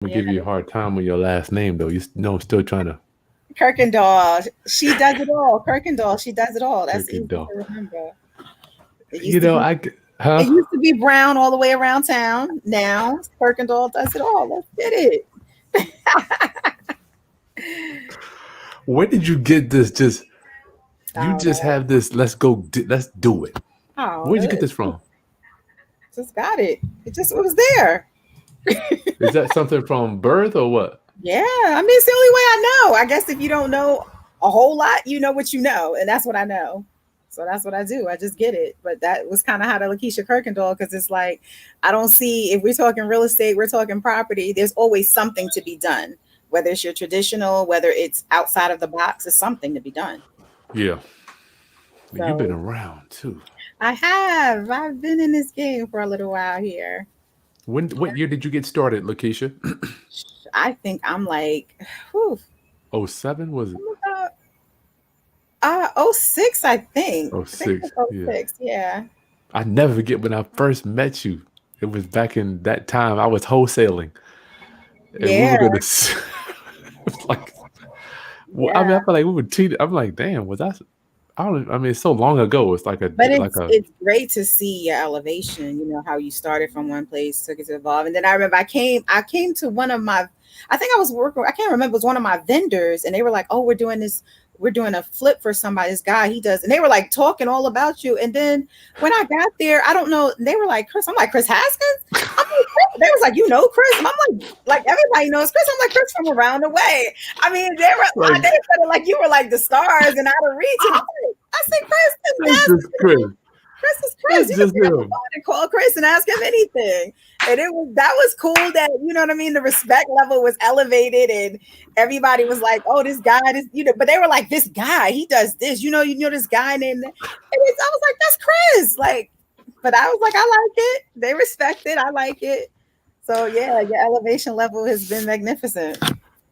I'm gonna Yeah, give you a hard time with your last name though. You know, I'm still trying to Kirkendall. She does it all. Kirkendall. She does it all. That's cookie easy dough. to remember. It You used to know, be. huh? It used to be Brown all the way around town. Now Kirkendall does it all. Let's get it. Where did you get this? You Oh just no. have this. Let's go. Let's do it. Oh Where'd you get no. this from? Just got it. It was there. Is that something from birth or what? Yeah. I mean, it's the only way I know. I guess if you don't know a whole lot, you know what you know, and that's what I know. So that's what I do. I just get it. But that was kind of how to Lakeisha Kirkendall, because it's like I don't see, if we're talking real estate, we're talking property. There's always something to be done. Whether it's your traditional, whether it's outside of the box, it's something to be done. Yeah, you've been So around too. I have. I've been in this game for a little while here. When? What year did you get started, Lakeisha? I think I'm like, whew, Oh seven was it? I'm about oh 06, I think. Oh I think six. it's oh Yeah. 06, yeah. I never forget when I first met you. It was back in that time. I was wholesaling, and we Yeah, were gonna. Like, well, I mean, I yeah. feel like we were cheating. I'm like, damn, was that? I don't. I mean, it's so long ago. It's like a But like a it's great to see your elevation, how you started from one place, took it to evolve. And then I remember I came to one of my, I think I was working, I can't remember, it was one of my vendors, and they were like, "Oh, we're doing a flip for somebody, this guy, he does," and they were like talking all about you. And then when I got there, I don't know, they were like, "Chris," I'm like, "Chris Haskins?" I'm like, "Chris." They was like, "You know Chris?" And I'm like everybody knows Chris. I'm like, "Chris from around the way." I mean, they like said it like you were like the stars and out of reach. And I said, "Chris, that's just Chris. Chris is Chris. That's You can just pick up the him. phone and call Chris and ask him anything." And that was cool, that, you know what I mean, the respect level was elevated, and everybody was like, "Oh, this guy, but they were like, "This guy, he does this, this guy named," and I was like, "That's Chris." Like, but I was like, "I like it." They respect it. I like it. So yeah, your elevation level has been magnificent.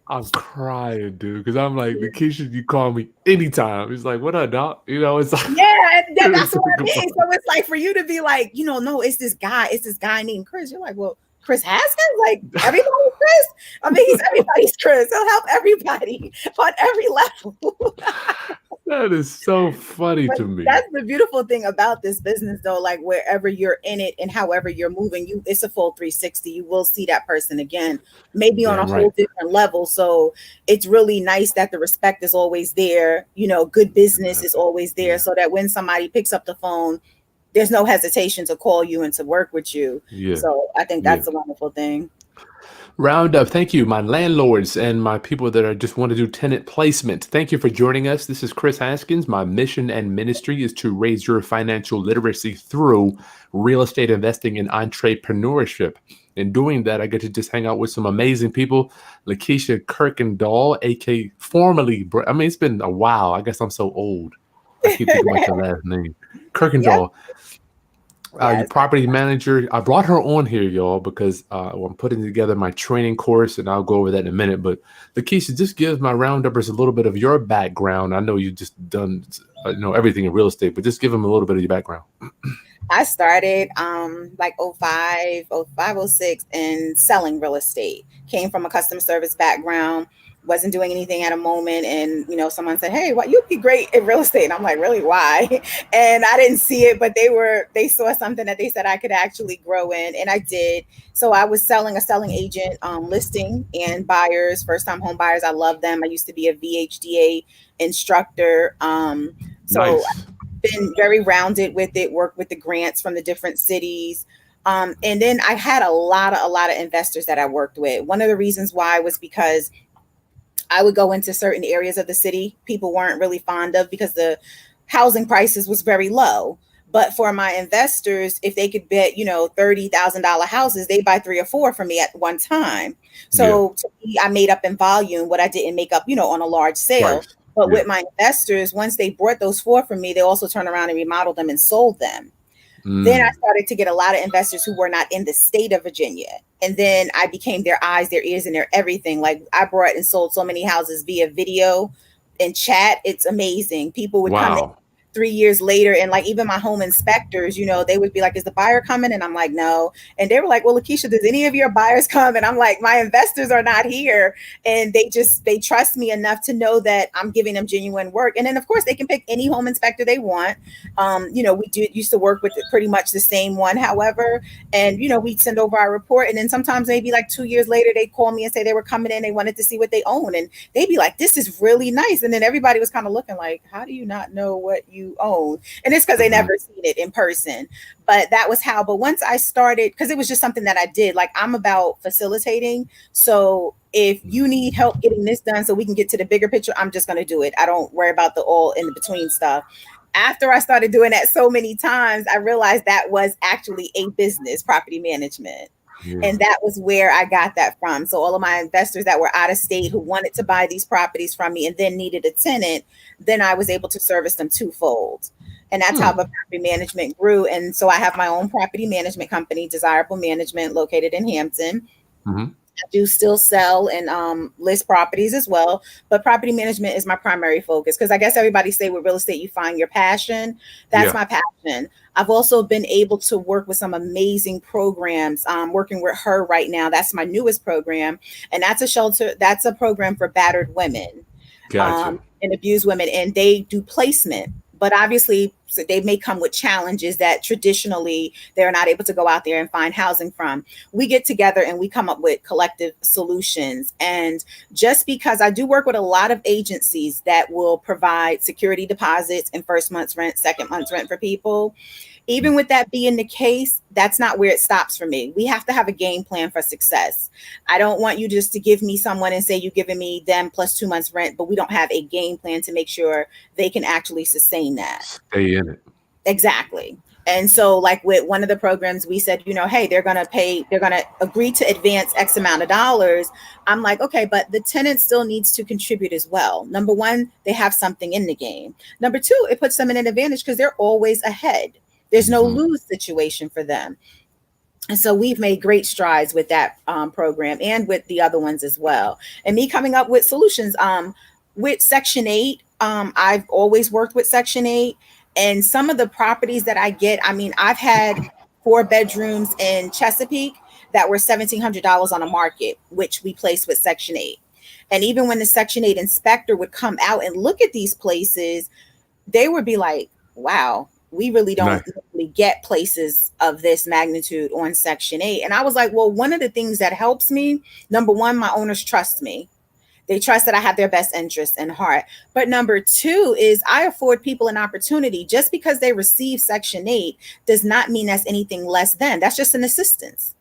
I'm crying, dude, because I'm like, Lakeisha, you call me anytime. He's like, what up, doc? You know, it's like, Yeah, and that's it's what I like mean. So it's like, for you to be like, no, it's this guy named Chris. You're like, well, Chris Haskins, like, everybody's Chris. I mean, he's everybody's Chris. He'll help everybody on every level. that is so funny But to me. that's the beautiful thing about this business, though. Like, wherever you're in it and however you're moving, it's a full 360. You will see that person again, maybe on a Damn whole right. different level. So it's really nice that the respect is always there. Good business is always there, Yeah, so that when somebody picks up the phone, there's no hesitation to call you and to work with you. yeah, So I think yeah. that's a wonderful thing. Roundup. Thank you, my landlords and my people that are just want to do tenant placement. Thank you for joining us. This is Chris Haskins. My mission and ministry is to raise your financial literacy through real estate investing and entrepreneurship. In doing that, I get to just hang out with some amazing people. Lakeisha Kirkendall, aka formerly, I mean, it's been a while. I guess I'm so old. I keep thinking about your last name, Yep. Kirkendall. Your Yes. property manager. I brought her on here, y'all, because I'm putting together my training course, and I'll go over that in a minute. But Lakeisha, just give my rounduppers a little bit of your background. I know you just done everything in real estate, but just give them a little bit of your background. I started like 05, 05, 06 in selling real estate. Came from a customer service background, wasn't doing anything at a moment, and someone said, "Hey, what, you'd be great in real estate." And I'm like, "Really? Why?" And I didn't see it, but they saw something that they said I could actually grow in, and I did. So I was a selling agent, listing and buyers, first time home buyers. I love them. I used to be a VHDA instructor. So Nice. been very rounded with it, worked with the grants from the different cities. And then I had a lot of investors that I worked with. One of the reasons why was because I would go into certain areas of the city people weren't really fond of, because the housing prices was very low. But for my investors, if they could bet, $30,000 houses, they buy three or four for me at one time. Yeah. So to me, I made up in volume what I didn't make up, on a large sale. Price. But Yeah. with my investors, once they bought those four from me, they also turned around and remodeled them and sold them. Then I Mm. started to get a lot of investors who were not in the state of Virginia. And then I became their eyes, their ears, and their everything. Like, I brought and sold so many houses via video and chat. It's amazing. People would come in. Wow. 3 years later, and like even my home inspectors, they would be like, is the buyer coming? And I'm like, no. And they were like, well, Lakeisha, does any of your buyers come? And I'm like, my investors are not here. And they trust me enough to know that I'm giving them genuine work. And then of course they can pick any home inspector they want. We used to work with pretty much the same one, however, and we'd send over our report. And then sometimes maybe like 2 years later, they'd call me and say they were coming in, they wanted to see what they own. And they'd be like, this is really nice. And then everybody was kind of looking like, how do you not know what you own? And it's because they never seen it in person. But that was how. But once I started, because it was just something that I did, like I'm about facilitating. So if you need help getting this done so we can get to the bigger picture, I'm just going to do it. I don't worry about the all in between stuff. After I started doing that so many times, I realized that was actually a business, property management. Yeah. And that was where I got that from. So all of my investors that were out of state who wanted to buy these properties from me and then needed a tenant, then I was able to service them twofold. And that's how the property management grew. And so I have my own property management company, Desirable Management, located in Hampton. Mm-hmm. I do still sell and list properties as well, but property management is my primary focus because I guess everybody say with real estate, you find your passion. That's my passion. I've also been able to work with some amazing programs. I'm working with her right now. That's my newest program. And that's a shelter. That's a program for battered women and abused women. And they do placement. But obviously, they may come with challenges that traditionally they're not able to go out there and find housing from. We get together and we come up with collective solutions. And just because I do work with a lot of agencies that will provide security deposits and first month's rent, second month's rent for people, even with that being the case, that's not where it stops for me. We have to have a game plan for success. I don't want you just to give me someone and say you're giving me them plus 2 months rent, but we don't have a game plan to make sure they can actually sustain that. Stay in it. Exactly. And so like with one of the programs, we said, hey, they're going to agree to advance X amount of dollars. I'm like, okay, but the tenant still needs to contribute as well. Number one, they have something in the game. Number two, it puts them in an advantage because they're always ahead. There's no lose situation for them. And so we've made great strides with that program and with the other ones as well. And me coming up with solutions with Section 8. I've always worked with Section 8. And some of the properties that I get, I've had 4 bedrooms in Chesapeake that were $1,700 on the market, which we placed with Section 8. And even when the Section 8 inspector would come out and look at these places, they would be like, wow, we really don't really get places of this magnitude on Section 8. And I was like, well, one of the things that helps me, number one, my owners trust me. They trust that I have their best interests in heart. But number two is I afford people an opportunity. Just because they receive Section 8 does not mean that's anything less than. That's just an assistance.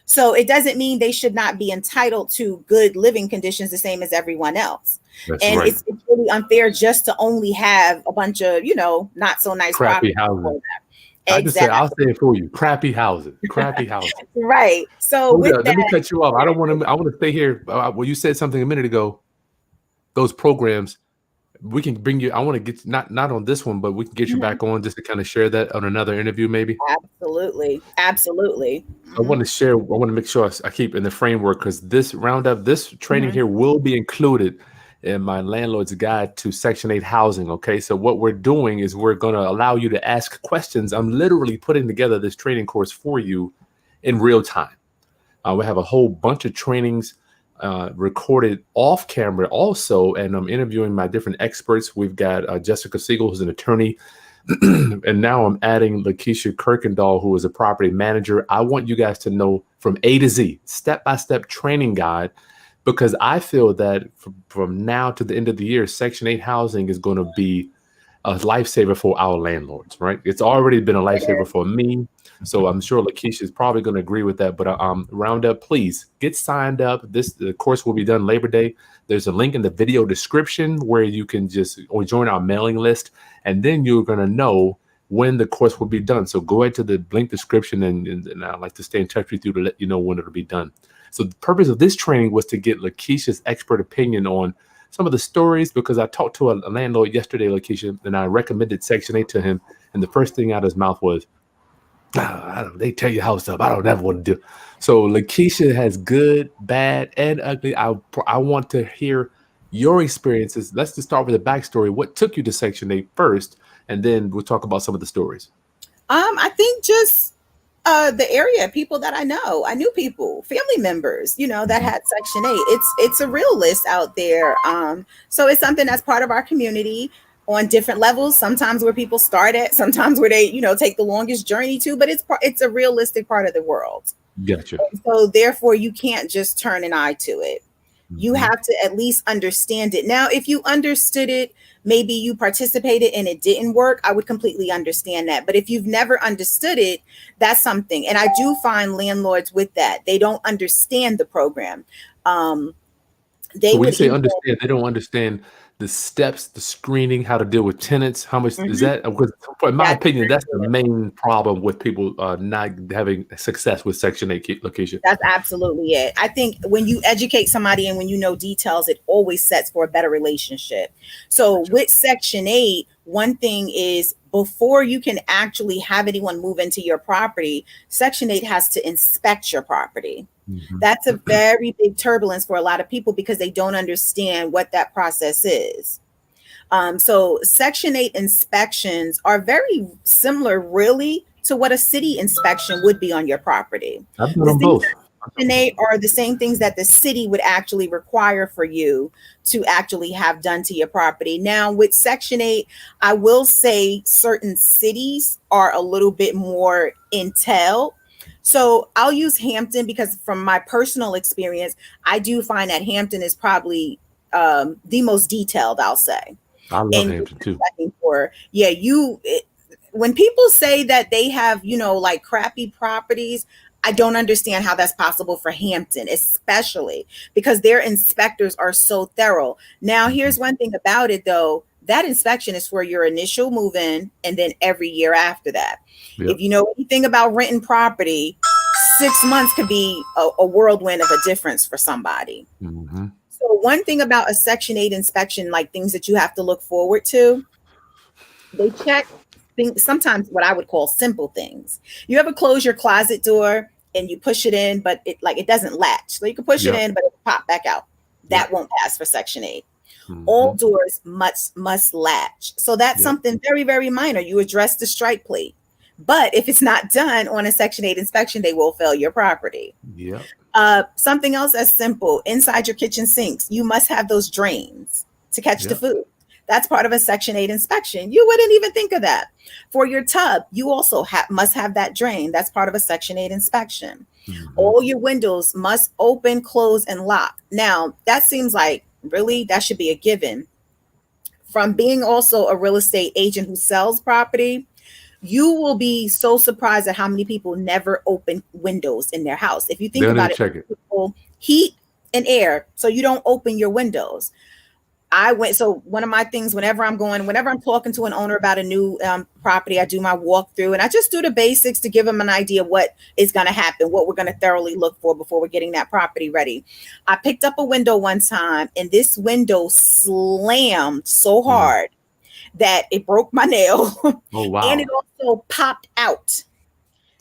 So it doesn't mean they should not be entitled to good living conditions the same as everyone else. It's really unfair just to only have a bunch of, not so nice crappy houses. Exactly. I'll say it for you. Crappy houses. Right. So let me cut you off. I want to stay here. Well, you said something a minute ago. Those programs, we can bring you. I want to get not on this one, but we can get you back on just to kind of share that on another interview, maybe. Absolutely. I want to share. I want to make sure I keep in the framework because this roundup, this training here will be included in my landlord's guide to Section 8 housing. Okay, so what we're doing is we're going to allow you to ask questions. I'm literally putting together this training course for you in real time. We have a whole bunch of trainings recorded off camera also, and I'm interviewing my different experts. We've got Jessica Siegel, who's an attorney, and now I'm adding Lakeisha Kirkendall, who is a property manager. I want you guys to know from A to Z, step-by-step training guide, because I feel that from now to the end of the year, Section 8 housing is going to be a lifesaver for our landlords, right? It's already been a lifesaver for me. So I'm sure Lakeisha is probably going to agree with that. But Roundup, please get signed up. The course will be done Labor Day. There's a link in the video description where you can just join our mailing list. And then you're going to know when the course will be done. So go ahead to the link description and I'd like to stay in touch with you to let you know when it'll be done. So the purpose of this training was to get Lakeisha's expert opinion on some of the stories, because I talked to a landlord yesterday, Lakeisha, and I recommended Section 8 to him. And the first thing out of his mouth was, they tear your house up. I don't ever want to do. So Lakeisha has good, bad, and ugly. I want to hear your experiences. Let's just start with the backstory. What took you to Section 8 first? and then we'll talk about some of the stories. I think just the area, people that I know. I knew people, family members, that had Section 8. It's a real list out there. So it's something that's part of our community on different levels. Sometimes where people start at, sometimes where they, take the longest journey to, but it's a realistic part of the world. Gotcha. And so therefore you can't just turn an eye to it. You have to at least understand it. Now, if you understood it, maybe you participated and it didn't work, I would completely understand that. But if you've never understood it, that's something. And I do find landlords with that. They don't understand the program. So when you say understand, they don't understand the steps, the screening, how to deal with tenants. How much is that? Because in my opinion, that's the main problem with people not having success with Section 8 location. That's absolutely it. I think when you educate somebody and when you know details, it always sets for a better relationship. So with Section 8, one thing is before you can actually have anyone move into your property, Section 8 has to inspect your property. That's a very big turbulence for a lot of people because they don't understand what that process is. So Section 8 inspections are very similar, really, to what a city inspection would be on your property. I've done them both. Section 8 are the same things that the city would actually require for you to actually have done to your property. Now, with Section 8, I will say certain cities are a little bit more entailed. So I'll use Hampton because from my personal experience, I do find that Hampton is probably the most detailed, I'll say. I love Hampton too. When people say that they have, like crappy properties, I don't understand how that's possible for Hampton, especially because their inspectors are so thorough. Now, here's one thing about it, though. That inspection is for your initial move-in and then every year after that. Yep. If you know anything about renting property, 6 months could be a whirlwind of a difference for somebody. So one thing about a Section 8 inspection, like things that you have to look forward to, they check things, sometimes what I would call simple things. You ever close your closet door and you push it in, but it doesn't latch. So you can push it in, but it'll pop back out. That won't pass for Section 8. All doors must latch. So that's something very, very minor. You address the strike plate. But if it's not done on a Section 8 inspection, they will fail your property. Something else as simple, inside your kitchen sinks, you must have those drains to catch the food. That's part of a Section 8 inspection. You wouldn't even think of that. For your tub, you also must have that drain. That's part of a Section 8 inspection. All your windows must open, close, and lock. Now, that seems like, really, that should be a given. From being also a real estate agent who sells property, you will be so surprised at how many people never open windows in their house. If you think about it, people heat and air, so you don't open your windows. So one of my things, whenever I'm talking to an owner about a new property, I do my walkthrough and I just do the basics to give them an idea of what is going to happen, what we're going to thoroughly look for before we're getting that property ready. I picked up a window one time and this window slammed so hard that it broke my nail. Oh, wow. And it also popped out.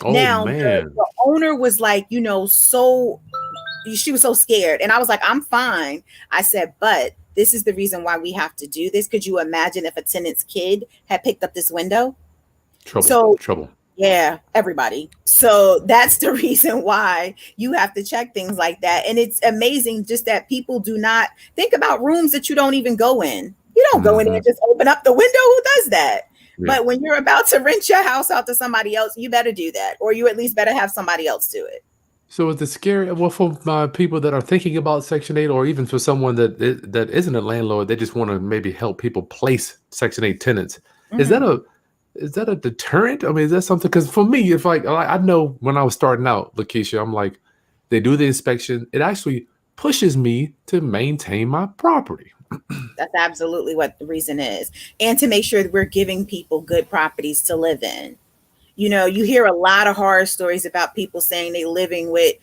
Oh, now, man. The owner was like, she was so scared. And I was like, I'm fine. I said, but this is the reason why we have to do this. Could you imagine if a tenant's kid had picked up this window? Trouble. Yeah, everybody. So that's the reason why you have to check things like that. And it's amazing just that people do not think about rooms that you don't even go in. You don't go in there and just open up the window. Who does that? Yeah. But when you're about to rent your house out to somebody else, you better do that. Or you at least better have somebody else do it. So is it scary? Well, for people that are thinking about Section 8, or even for someone that isn't a landlord, they just want to maybe help people place Section 8 tenants. Is that a deterrent? I mean, is that something? Because for me, if I know when I was starting out, Lakeisha, I'm like, they do the inspection. It actually pushes me to maintain my property. That's absolutely what the reason is. And to make sure that we're giving people good properties to live in. You hear a lot of horror stories about people saying they living with,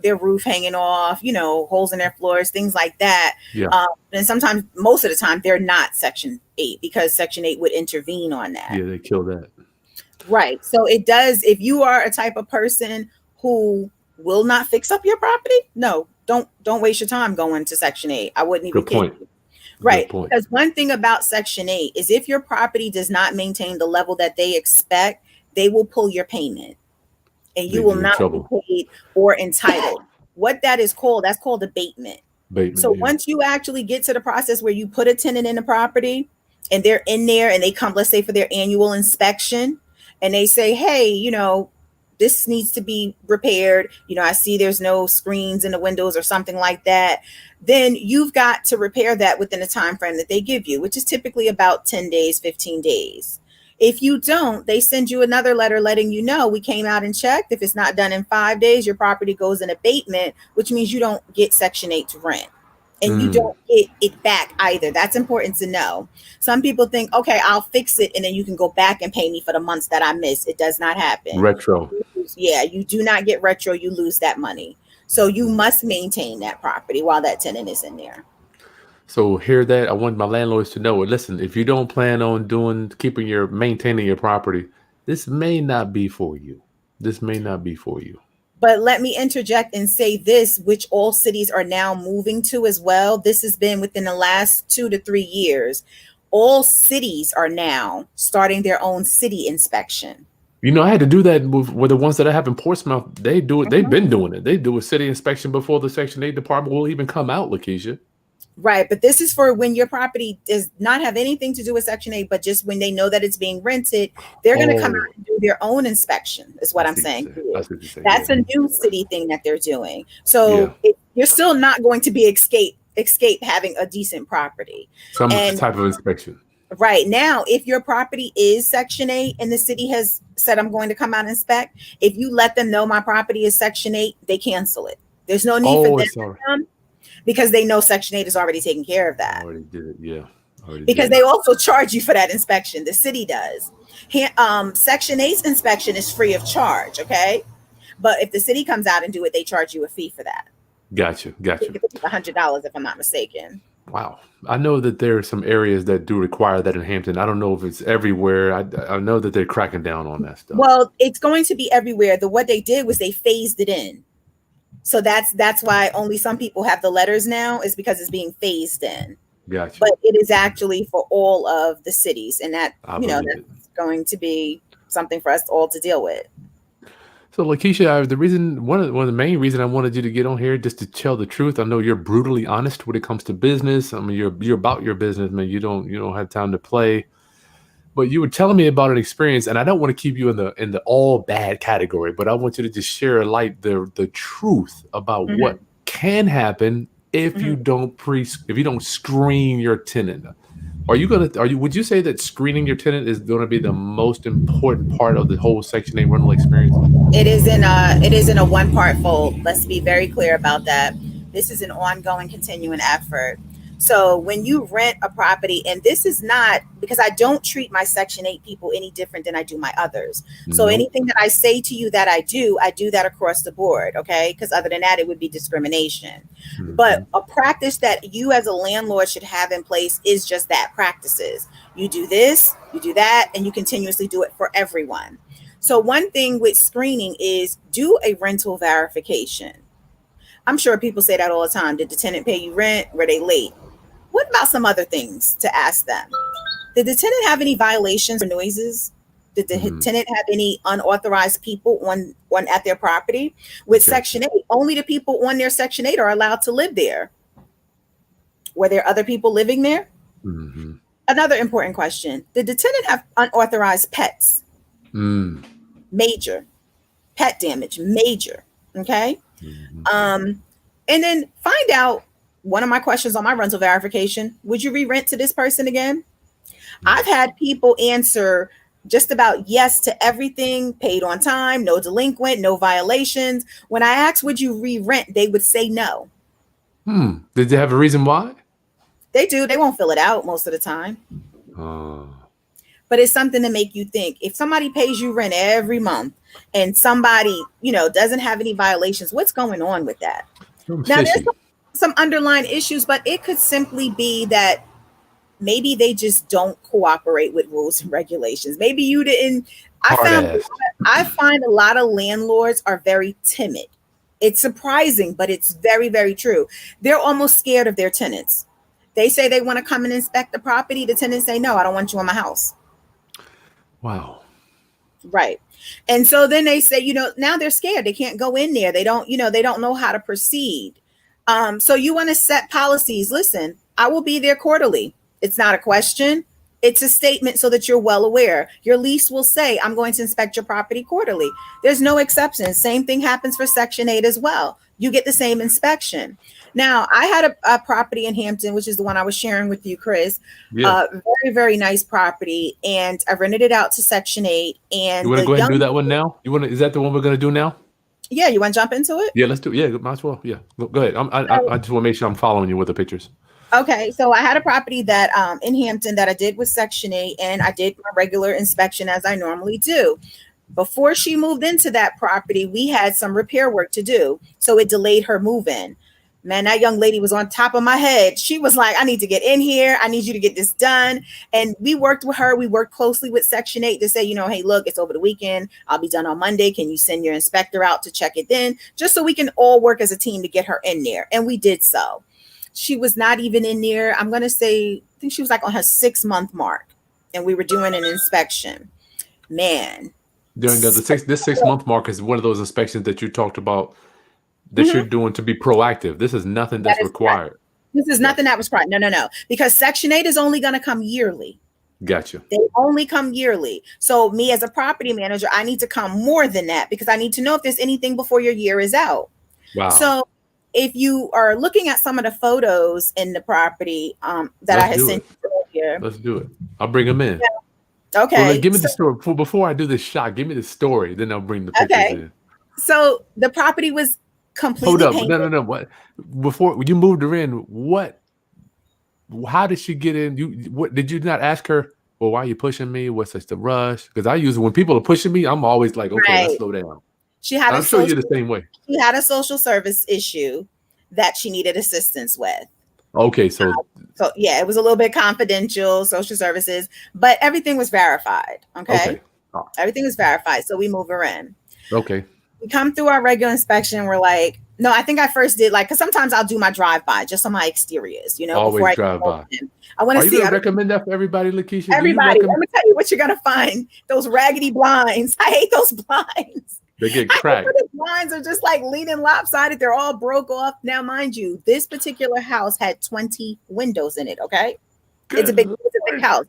their roof hanging off, holes in their floors, things like that. Yeah. And sometimes, most of the time, they're not Section 8 because Section 8 would intervene on that. Yeah, they kill that. Right. So it does. If you are a type of person who will not fix up your property, no, don't waste your time going to Section 8. I wouldn't even. Good point. Right. Good point. Because one thing about Section 8 is if your property does not maintain the level that they expect, they will pull your payment and you They will get in not be trouble. paid or entitled. What that is called, that's called abatement. Bateman, So yeah. once you actually get to the process where you put a tenant in the property and they're in there and they come, let's say for their annual inspection, and they say, hey, this needs to be repaired. I see there's no screens in the windows or something like that. Then you've got to repair that within the time frame that they give you, which is typically about 10 days, 15 days. If you don't, they send you another letter letting you know we came out and checked. If it's not done in 5 days, your property goes in abatement, which means you don't get Section 8 rent. And you don't get it back either. That's important to know. Some people think, okay, I'll fix it and then you can go back and pay me for the months that I missed. It does not happen. Retro. Yeah, you do not get retro. You lose that money. So you must maintain that property while that tenant is in there. So hear that. I want my landlords to know. Listen, if you don't plan on maintaining your property, this may not be for you. This may not be for you. But let me interject and say this, which all cities are now moving to as well. This has been within the last 2 to 3 years. All cities are now starting their own city inspection. I had to do that with the ones that I have in Portsmouth. They do it. They've been doing it. They do a city inspection before the Section 8 department will even come out, Lakeisha. Right. But this is for when your property does not have anything to do with Section 8, but just when they know that it's being rented, they're going to come out and do their own inspection, is what I'm saying. That's a new city thing that they're doing. So you're still not going to be escape having a decent property. Some type of inspection. Right. Now, if your property is Section 8 and the city has said, I'm going to come out and inspect, if you let them know my property is Section 8, they cancel it. There's no need for them to come because they know Section 8 is already taking care of that. Already did it, yeah. Because they also charge you for that inspection. The city does. Section 8's inspection is free of charge, okay? But if the city comes out and do it, they charge you a fee for that. Gotcha. $100 if I'm not mistaken. Wow. I know that there are some areas that do require that in Hampton. I don't know if it's everywhere. I know that they're cracking down on that stuff. Well, it's going to be everywhere. What they did was they phased it in. So that's why only some people have the letters now, is because it's being phased in. Gotcha. But it is actually for all of the cities, and that's going to be something for us all to deal with. So, Lakeisha, one of the main reasons I wanted you to get on here just to tell the truth. I know you're brutally honest when it comes to business. I mean, you're about your business, man. You don't have time to play. But you were telling me about an experience, and I don't want to keep you in the all bad category, but I want you to just share the truth about what can happen if you don't screen your tenant. Would you say that screening your tenant is going to be the most important part of the whole Section 8 rental experience? It is in a one-part fold. Let's be very clear about that. This is an ongoing, continuing effort. So when you rent a property, and this is not because I don't treat my Section 8 people any different than I do my others. So anything that I say to you that I do that across the board. Okay. Because other than that, it would be discrimination. But a practice that you as a landlord should have in place is just that: practices. You do this, you do that, and you continuously do it for everyone. So one thing with screening is do a rental verification. I'm sure people say that all the time. Did the tenant pay you rent? Were they late? What about some other things to ask them? Did the tenant have any violations or noises? Did the tenant have any unauthorized people on at their property? With Section 8, only the people on their Section 8 are allowed to live there. Were there other people living there? Another important question: did the tenant have unauthorized pets? Major pet damage, major. Okay. And then find out. One of my questions on my rental verification: would you re-rent to this person again? I've had people answer just about yes to everything, paid on time, no delinquent, no violations. When I asked, would you re-rent, they would say no. Did they have a reason why? They do. They won't fill it out most of the time. But it's something to make you think. If somebody pays you rent every month and somebody, doesn't have any violations, what's going on with that? Now, there's some underlying issues, but it could simply be that maybe they just don't cooperate with rules and regulations. Maybe you didn't. I find a lot of landlords are very timid. It's surprising, but it's very, very true. They're almost scared of their tenants. They say they want to come and inspect the property. The tenants say, no, I don't want you in my house. Wow. Right. And so then they say, now they're scared. They can't go in there. They don't know how to proceed. So you want to set policies. Listen, I will be there quarterly. It's not a question. It's a statement so that you're well aware. Your lease will say, I'm going to inspect your property quarterly. There's no exceptions. Same thing happens for Section 8 as well. You get the same inspection. Now, I had a property in Hampton, which is the one I was sharing with you, Chris. Yeah. Very, very nice property. And I rented it out to Section 8. And you want to go ahead and do that one now? Is that the one we're going to do now? Yeah, you want to jump into it? Yeah, let's do it. Yeah, might as well. Yeah, go ahead. I just want to make sure I'm following you with the pictures. Okay, so I had a property that in Hampton that I did with Section 8, and I did my regular inspection as I normally do. Before she moved into that property, we had some repair work to do, so it delayed her move-in. Man, that young lady was on top of my head. She was like, I need to get in here. I need you to get this done. And we worked with her. We worked closely with Section 8 to say, hey, look, it's over the weekend. I'll be done on Monday. Can you send your inspector out to check it then? Just so we can all work as a team to get her in there. And we did so. She was not even in there. I'm going to say, I think she was like on her 6-month mark. And we were doing an inspection. Man. During this 6-month mark is one of those inspections that you talked about that you're doing to be proactive. This is nothing that's required. This is nothing that was required. No. Because Section 8 is only going to come yearly. Gotcha. They only come yearly. So me as a property manager, I need to come more than that because I need to know if there's anything before your year is out. Wow. So if you are looking at some of the photos in the property that I had sent you earlier. Let's do it. I'll bring them in. Yeah. Okay. Well, give me the story. Before I do this shot, give me the story. Then I'll bring the pictures in. So the property was completely Hold up. painted. No. What? Before you moved her in, how did she get in? What did you not ask her? Well, why are you pushing me? What's the rush? Because I usually when people are pushing me, I'm always like, okay, let's slow down. I'm sure you're the same way. She had a social service issue that she needed assistance with. Okay, so yeah, it was a little bit confidential, social services, but everything was verified. Okay. Everything was verified. So we move her in. Okay. We come through our regular inspection. We're like, no, I think I first did because sometimes I'll do my drive-by just on my exteriors, Always before I drive by. I want to see. Are you going to recommend that for everybody, Lakeisha? Everybody, let me tell you what you're going to find. Those raggedy blinds. I hate those blinds. They get cracked. The blinds are just like leaning lopsided. They're all broke off. Now, mind you, this particular house had 20 windows in it. Okay. It's a big house.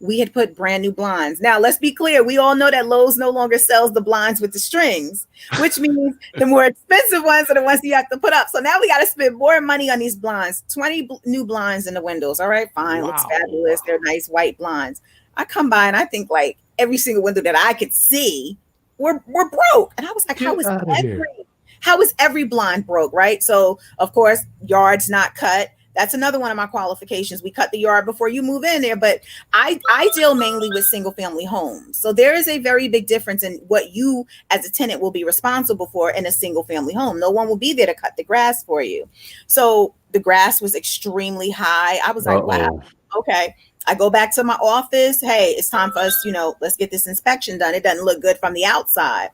We had put brand new blinds. Now, let's be clear. We all know that Lowe's no longer sells the blinds with the strings, which means the more expensive ones are the ones you have to put up. So now we got to spend more money on these blinds. 20 new blinds in the windows. All right, fine. Wow. Looks fabulous. They're nice white blinds. I come by and I think like every single window that I could see were broke. And I was like, how is every blind broke? Right. So, of course, yards not cut. That's another one of my qualifications. We cut the yard before you move in there, but I deal mainly with single family homes. So there is a very big difference in what you as a tenant will be responsible for in a single family home. No one will be there to cut the grass for you. So the grass was extremely high. I was like, wow, okay. I go back to my office. Hey, it's time for us, let's get this inspection done. It doesn't look good from the outside.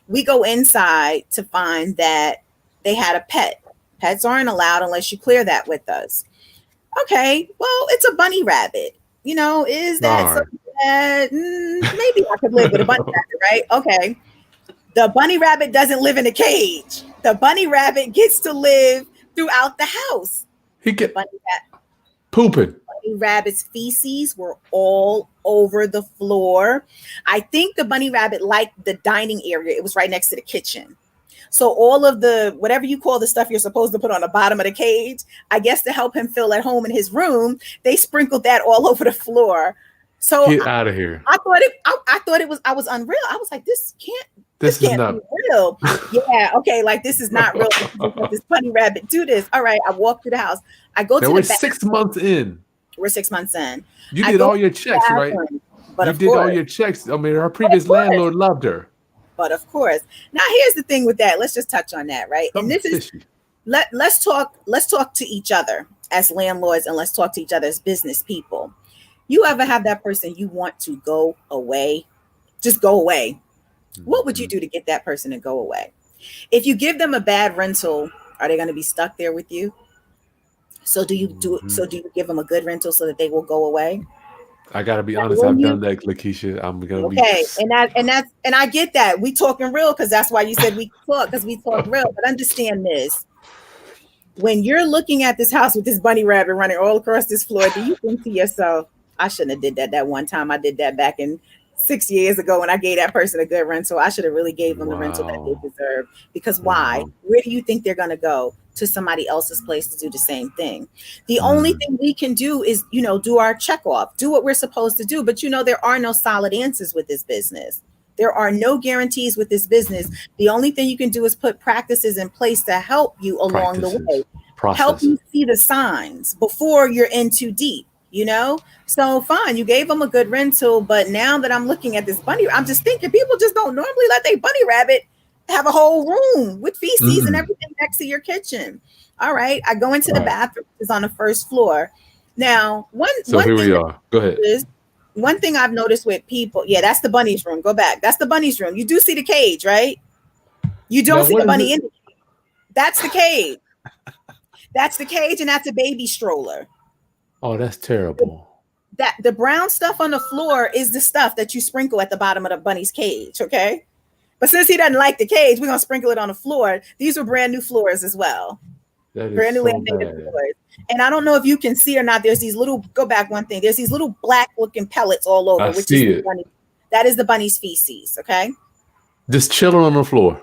We go inside to find that they had a pet. Pets aren't allowed unless you clear that with us. Okay, well, it's a bunny rabbit. Is that something that maybe I could live with a bunny rabbit, right? Okay. The bunny rabbit doesn't live in a cage. The bunny rabbit gets to live throughout the house. He get pooping. Bunny rabbit's feces were all over the floor. I think the bunny rabbit liked the dining area. It was right next to the kitchen. So all of the, whatever you call the stuff you're supposed to put on the bottom of the cage, I guess to help him feel at home in his room, they sprinkled that all over the floor. So get out of here. I was unreal. I was like, this can't not be real. Yeah. Okay. Like this is not real. This bunny rabbit do this. All right. I walk through the house. I go to the back. 6 months in. We're 6 months in. You did all your checks, right? But you did all your checks. I mean, our previous landlord loved her. But of course, now here's the thing with that. Let's just touch on that, right? And this is let's talk to each other as landlords, and let's talk to each other as business people. You ever have that person you want to go away? Just go away. What would you do to get that person to go away? If you give them a bad rental, are they going to be stuck there with you? So do you give them a good rental so that they will go away? I gotta be Like, honest. I've done that, Lakeisha. I'm gonna be. okay, and I get that. We talking real because that's why you said we talk, because we talk real. But understand this: when you're looking at this house with this bunny rabbit running all across this floor, do you think to yourself, I shouldn't have did that one time. I did that back in 6 years ago when I gave that person a good rental. I should have really gave them the rental that they deserve. Because why? Where do you think they're going to go? To somebody else's place to do the same thing. The only thing we can do is, do our check off, do what we're supposed to do. But, there are no solid answers with this business. There are no guarantees with this business. The only thing you can do is put practices in place to help you along the way. Help you see the signs before you're in too deep, So fine, you gave them a good rental, but now that I'm looking at this bunny, I'm just thinking people just don't normally let their bunny rabbit have a whole room with feces and everything next to your kitchen. All right, I go into the bathroom, it's on the first floor. Now, here we are. Go ahead. One thing I've noticed with people, that's the bunny's room. Go back. That's the bunny's room. You do see the cage, right? You don't see the bunny in the cage. That's the cage. That's the cage, and that's a baby stroller. Oh, that's terrible. That the brown stuff on the floor is the stuff that you sprinkle at the bottom of the bunny's cage, okay? But since he doesn't like the cage, we're gonna sprinkle it on the floor. These are brand new floors as well. Brand new laminated floors. And I don't know if you can see or not. There's these little, go back one thing. There's these little black looking pellets all over, which is the bunny. That is the bunny's feces, okay? Just chilling on the floor.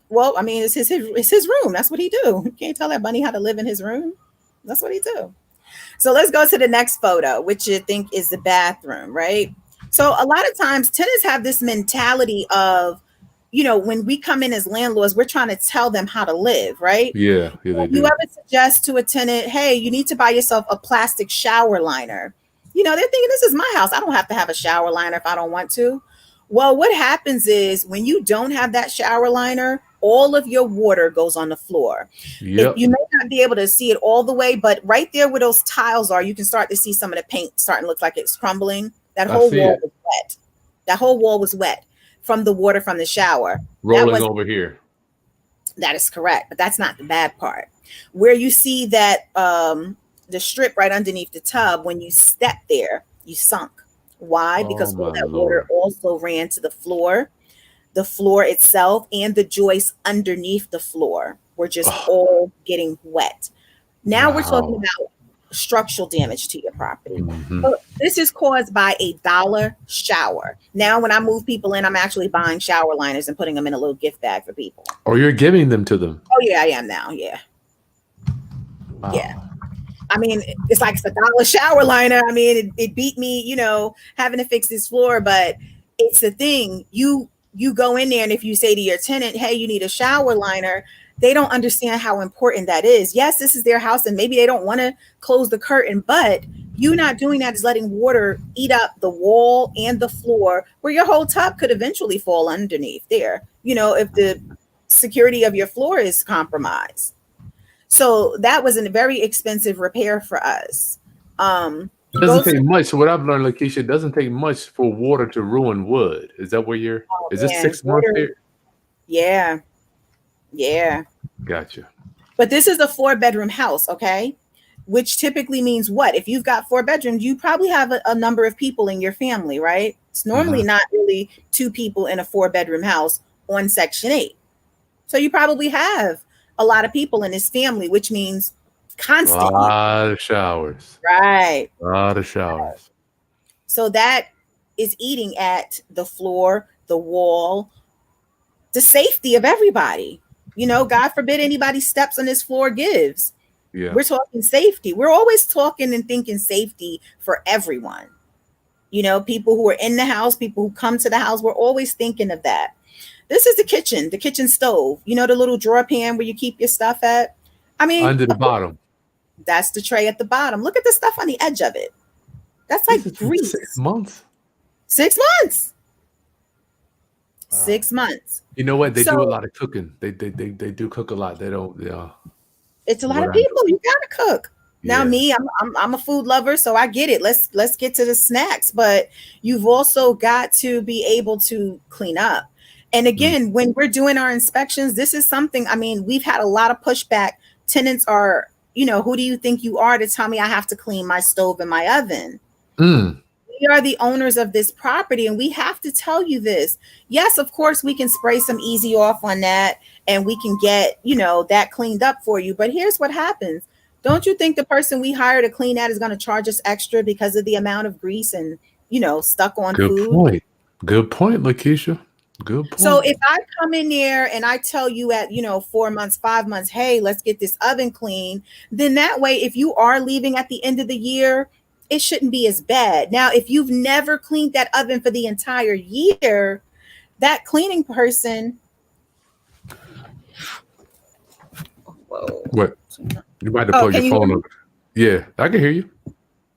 Well, I mean, it's his room. That's what he do. You can't tell that bunny how to live in his room. That's what he do. So let's go to the next photo, which I think is the bathroom, right? So a lot of times tenants have this mentality of, when we come in as landlords, we're trying to tell them how to live, right? Yeah. You ever suggest to a tenant, hey, you need to buy yourself a plastic shower liner? They're thinking, this is my house. I don't have to have a shower liner if I don't want to. Well, what happens is when you don't have that shower liner, all of your water goes on the floor. Yep. You may not be able to see it all the way, but right there where those tiles are, you can start to see some of the paint starting to look like it's crumbling. That whole wall was wet. That whole wall was wet from the water from the shower. Rolling over here. That is correct, but that's not the bad part. Where you see that the strip right underneath the tub, when you step there, you sunk. Why? Because all that water also ran to the floor itself, and the joists underneath the floor were just all getting wet. Now we're talking about structural damage to your property. So this is caused by a dollar shower. Now, when I move people in, I'm actually buying shower liners and putting them in a little gift bag for people. Or you're giving them to them. Oh yeah, I am now. Yeah. Wow. Yeah. I mean, it's like it's $1 shower liner. I mean, it beat me, having to fix this floor, but it's the thing. You go in there, and if you say to your tenant, hey, you need a shower liner, they don't understand how important that is. Yes, this is their house, and maybe they don't want to close the curtain, but you not doing that is letting water eat up the wall and the floor, where your whole tub could eventually fall underneath there, if the security of your floor is compromised. So that was a very expensive repair for us. It doesn't take much. So what I've learned, Lakeisha, it doesn't take much for water to ruin wood. Is that where is this 6 months here? Yeah. Yeah. Gotcha. But this is a 4-bedroom house, okay? Which typically means what? If you've got 4 bedrooms, you probably have a number of people in your family, right? It's normally not really 2 people in a 4-bedroom house on Section 8. So you probably have a lot of people in this family, which means constantly. A lot of showers. Right. A lot of showers. So that is eating at the floor, the wall, the safety of everybody. God forbid anybody steps on this floor gives. Yeah. We're talking safety. We're always talking and thinking safety for everyone. People who are in the house, people who come to the house, we're always thinking of that. This is the kitchen stove. The little drawer pan where you keep your stuff at. I mean, under the bottom. That's the tray at the bottom. Look at the stuff on the edge of it. That's like grease. 6 months. 6 months. Wow. 6 months. You know what? They do a lot of cooking. They do cook a lot. They don't. It's a lot of people. You gotta cook. Now, me, I'm a food lover, so I get it. Let's get to the snacks, but you've also got to be able to clean up. And again, when we're doing our inspections, this is something. I mean, we've had a lot of pushback. Tenants are, who do you think you are to tell me I have to clean my stove and my oven? Mm. We are the owners of this property, and we have to tell you this. Yes, of course, we can spray some easy off on that, and we can get, that cleaned up for you. But here's what happens. Don't you think the person we hire to clean that is going to charge us extra because of the amount of grease and, stuck on Good food? point. Good point, Lakeisha. Good point. So if I come in there and I tell you at, 4 months, 5 months, hey, let's get this oven clean, then that way, if you are leaving at the end of the year, it shouldn't be as bad. Now, if you've never cleaned that oven for the entire year, that cleaning person. Whoa. What? You might have plugged your phone up. Yeah, I can hear you.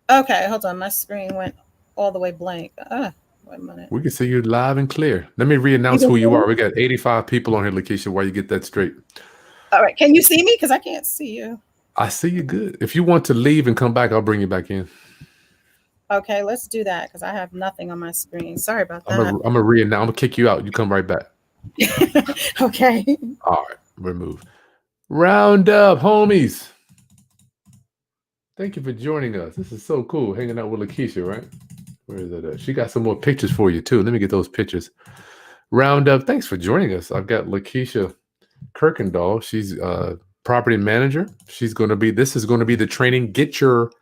Okay, hold on. My screen went all the way blank. Wait a minute. We can see you live and clear. Let me re-announce who you are. We got 85 people on here, Lakeisha, while you get that straight. All right. Can you see me? Because I can't see you. I see you good. If you want to leave and come back, I'll bring you back in. Okay, let's do that because I have nothing on my screen. Sorry about that. I'm gonna kick you out. You come right back. Okay. All right, remove. Round up, homies. Thank you for joining us. This is so cool, hanging out with Lakeisha, right? Where is it at? She got some more pictures for you too. Let me get those pictures. Round up. Thanks for joining us. I've got Lakeisha Kirkendall. She's a property manager. This is going to be the training. Get your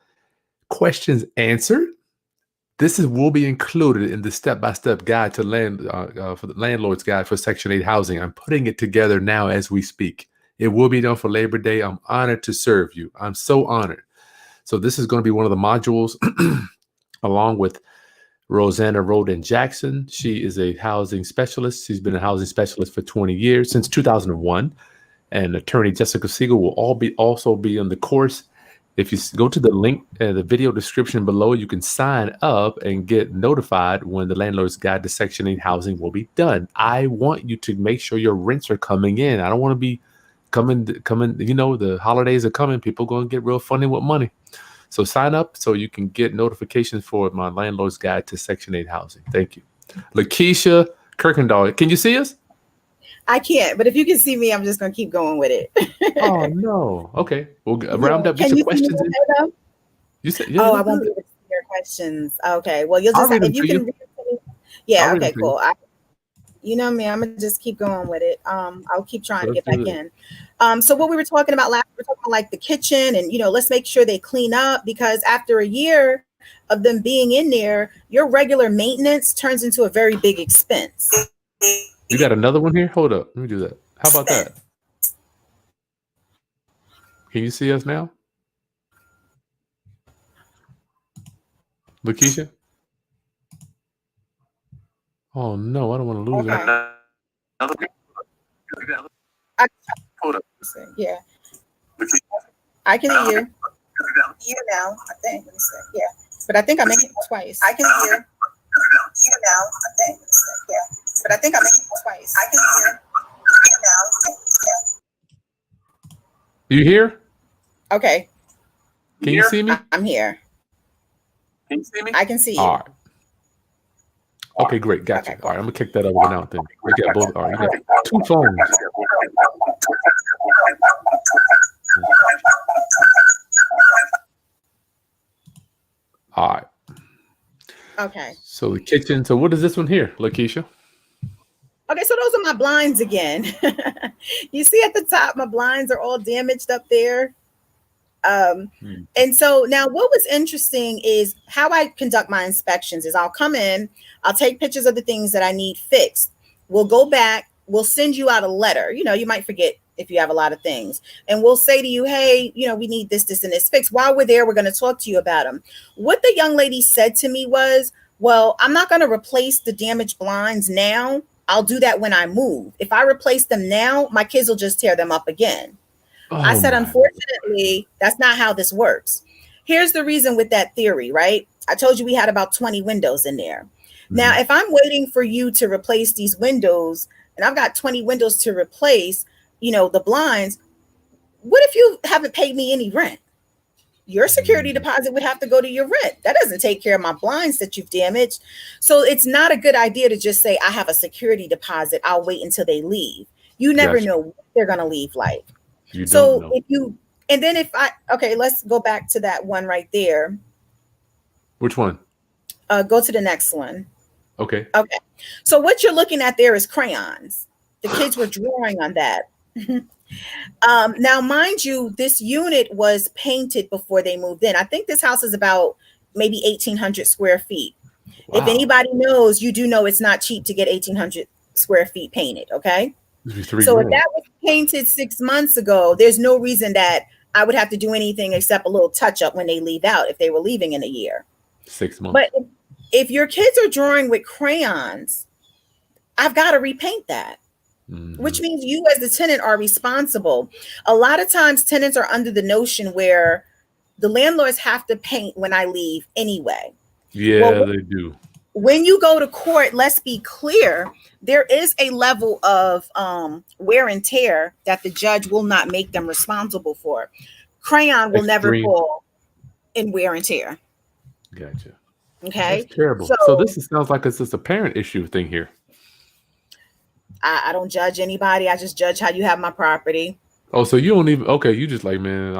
questions answered. Will be included in the step-by-step guide to for the landlord's guide for Section 8 housing. I'm putting it together now as we speak. It will be done for Labor Day. I'm honored to serve you. I'm so honored. So this is going to be one of the modules along with Rosanna Roden Jackson. She is a housing specialist. She's been a housing specialist for 20 years, since 2001. And attorney Jessica Siegel will also be on the course. If you go to the link in the video description below, you can sign up and get notified when the landlord's guide to Section 8 housing will be done. I want you to make sure your rents are coming in. I don't want to be coming. The holidays are coming. People are going to get real funny with money. So sign up so you can get notifications for my landlord's guide to Section 8 housing. Thank you. Lakeisha Kirkendall, can you see us? I can't, but if you can see me, I'm just going to keep going with it. Oh, no. Okay. We'll round up. Get your questions in. You said, I won't be able to see your questions. Okay. Well, you'll just if you can read it to me. Yeah. Okay, cool. You know me, I'm going to just keep going with it. I'll keep trying to get back in. So what we were talking about last, we were talking about like the kitchen and, let's make sure they clean up, because after a year of them being in there, your regular maintenance turns into a very big expense. You got another one here? Hold up. Let me do that. How about that? Can you see us now? Lakeisha? Oh, no. I don't want to lose her. Hold up. Yeah. I can hear you now, I think. Let me see. Yeah. But I think I make it twice. I can hear you now, I think. Yeah. But I think I make it twice. I can hear you now. Yeah. You here? Okay. Can you see me? I'm here. Can you see me? I can see you. All right. Okay, great. Gotcha. Okay, cool. All right, I'm going to kick that over now then. We got both. All right, you got two phones. All right. Okay. So the kitchen. So what is this one here, Lakeisha? Okay, so those are my blinds again. You see at the top, my blinds are all damaged up there. And so now what was interesting is how I conduct my inspections is I'll come in, I'll take pictures of the things that I need fixed. We'll go back, we'll send you out a letter. You might forget if you have a lot of things, and we'll say to you, hey, we need this, and this fixed. While we're there, we're going to talk to you about them. What the young lady said to me was, well, I'm not going to replace the damaged blinds now. I'll do that when I move. If I replace them now, my kids will just tear them up again. I said, unfortunately, that's not how this works. Here's the reason with that theory, right? I told you we had about 20 windows in there. Now, if I'm waiting for you to replace these windows and I've got 20 windows to replace, the blinds, what if you haven't paid me any rent? Your security deposit would have to go to your rent. That doesn't take care of my blinds that you've damaged. So it's not a good idea to just say, I have a security deposit. I'll wait until they leave. You never know what they're going to leave like. If you And then let's go back to that one right there. Which one? Go to the next one. Okay. Okay. So what you're looking at there is crayons. The kids were drawing on that. Now, mind you, this unit was painted before they moved in. I think this house is about maybe 1,800 square feet. Wow. If anybody knows, you do know it's not cheap to get 1,800 square feet painted. Okay. So if that was painted 6 months ago, there's no reason that I would have to do anything except a little touch up when they leave out if they were leaving in a year. 6 months. But if your kids are drawing with crayons, I've got to repaint that, which means you as the tenant are responsible. A lot of times tenants are under the notion where the landlords have to paint when I leave anyway. Yeah, they do. When you go to court, let's be clear, there is a level of wear and tear that the judge will not make them responsible for. Crayon will never fall in wear and tear. Gotcha. Okay. That's terrible. So this sounds like it's just a parent issue thing here. I don't judge anybody. I just judge how you have my property. Oh, so you don't even, okay, you just like, man,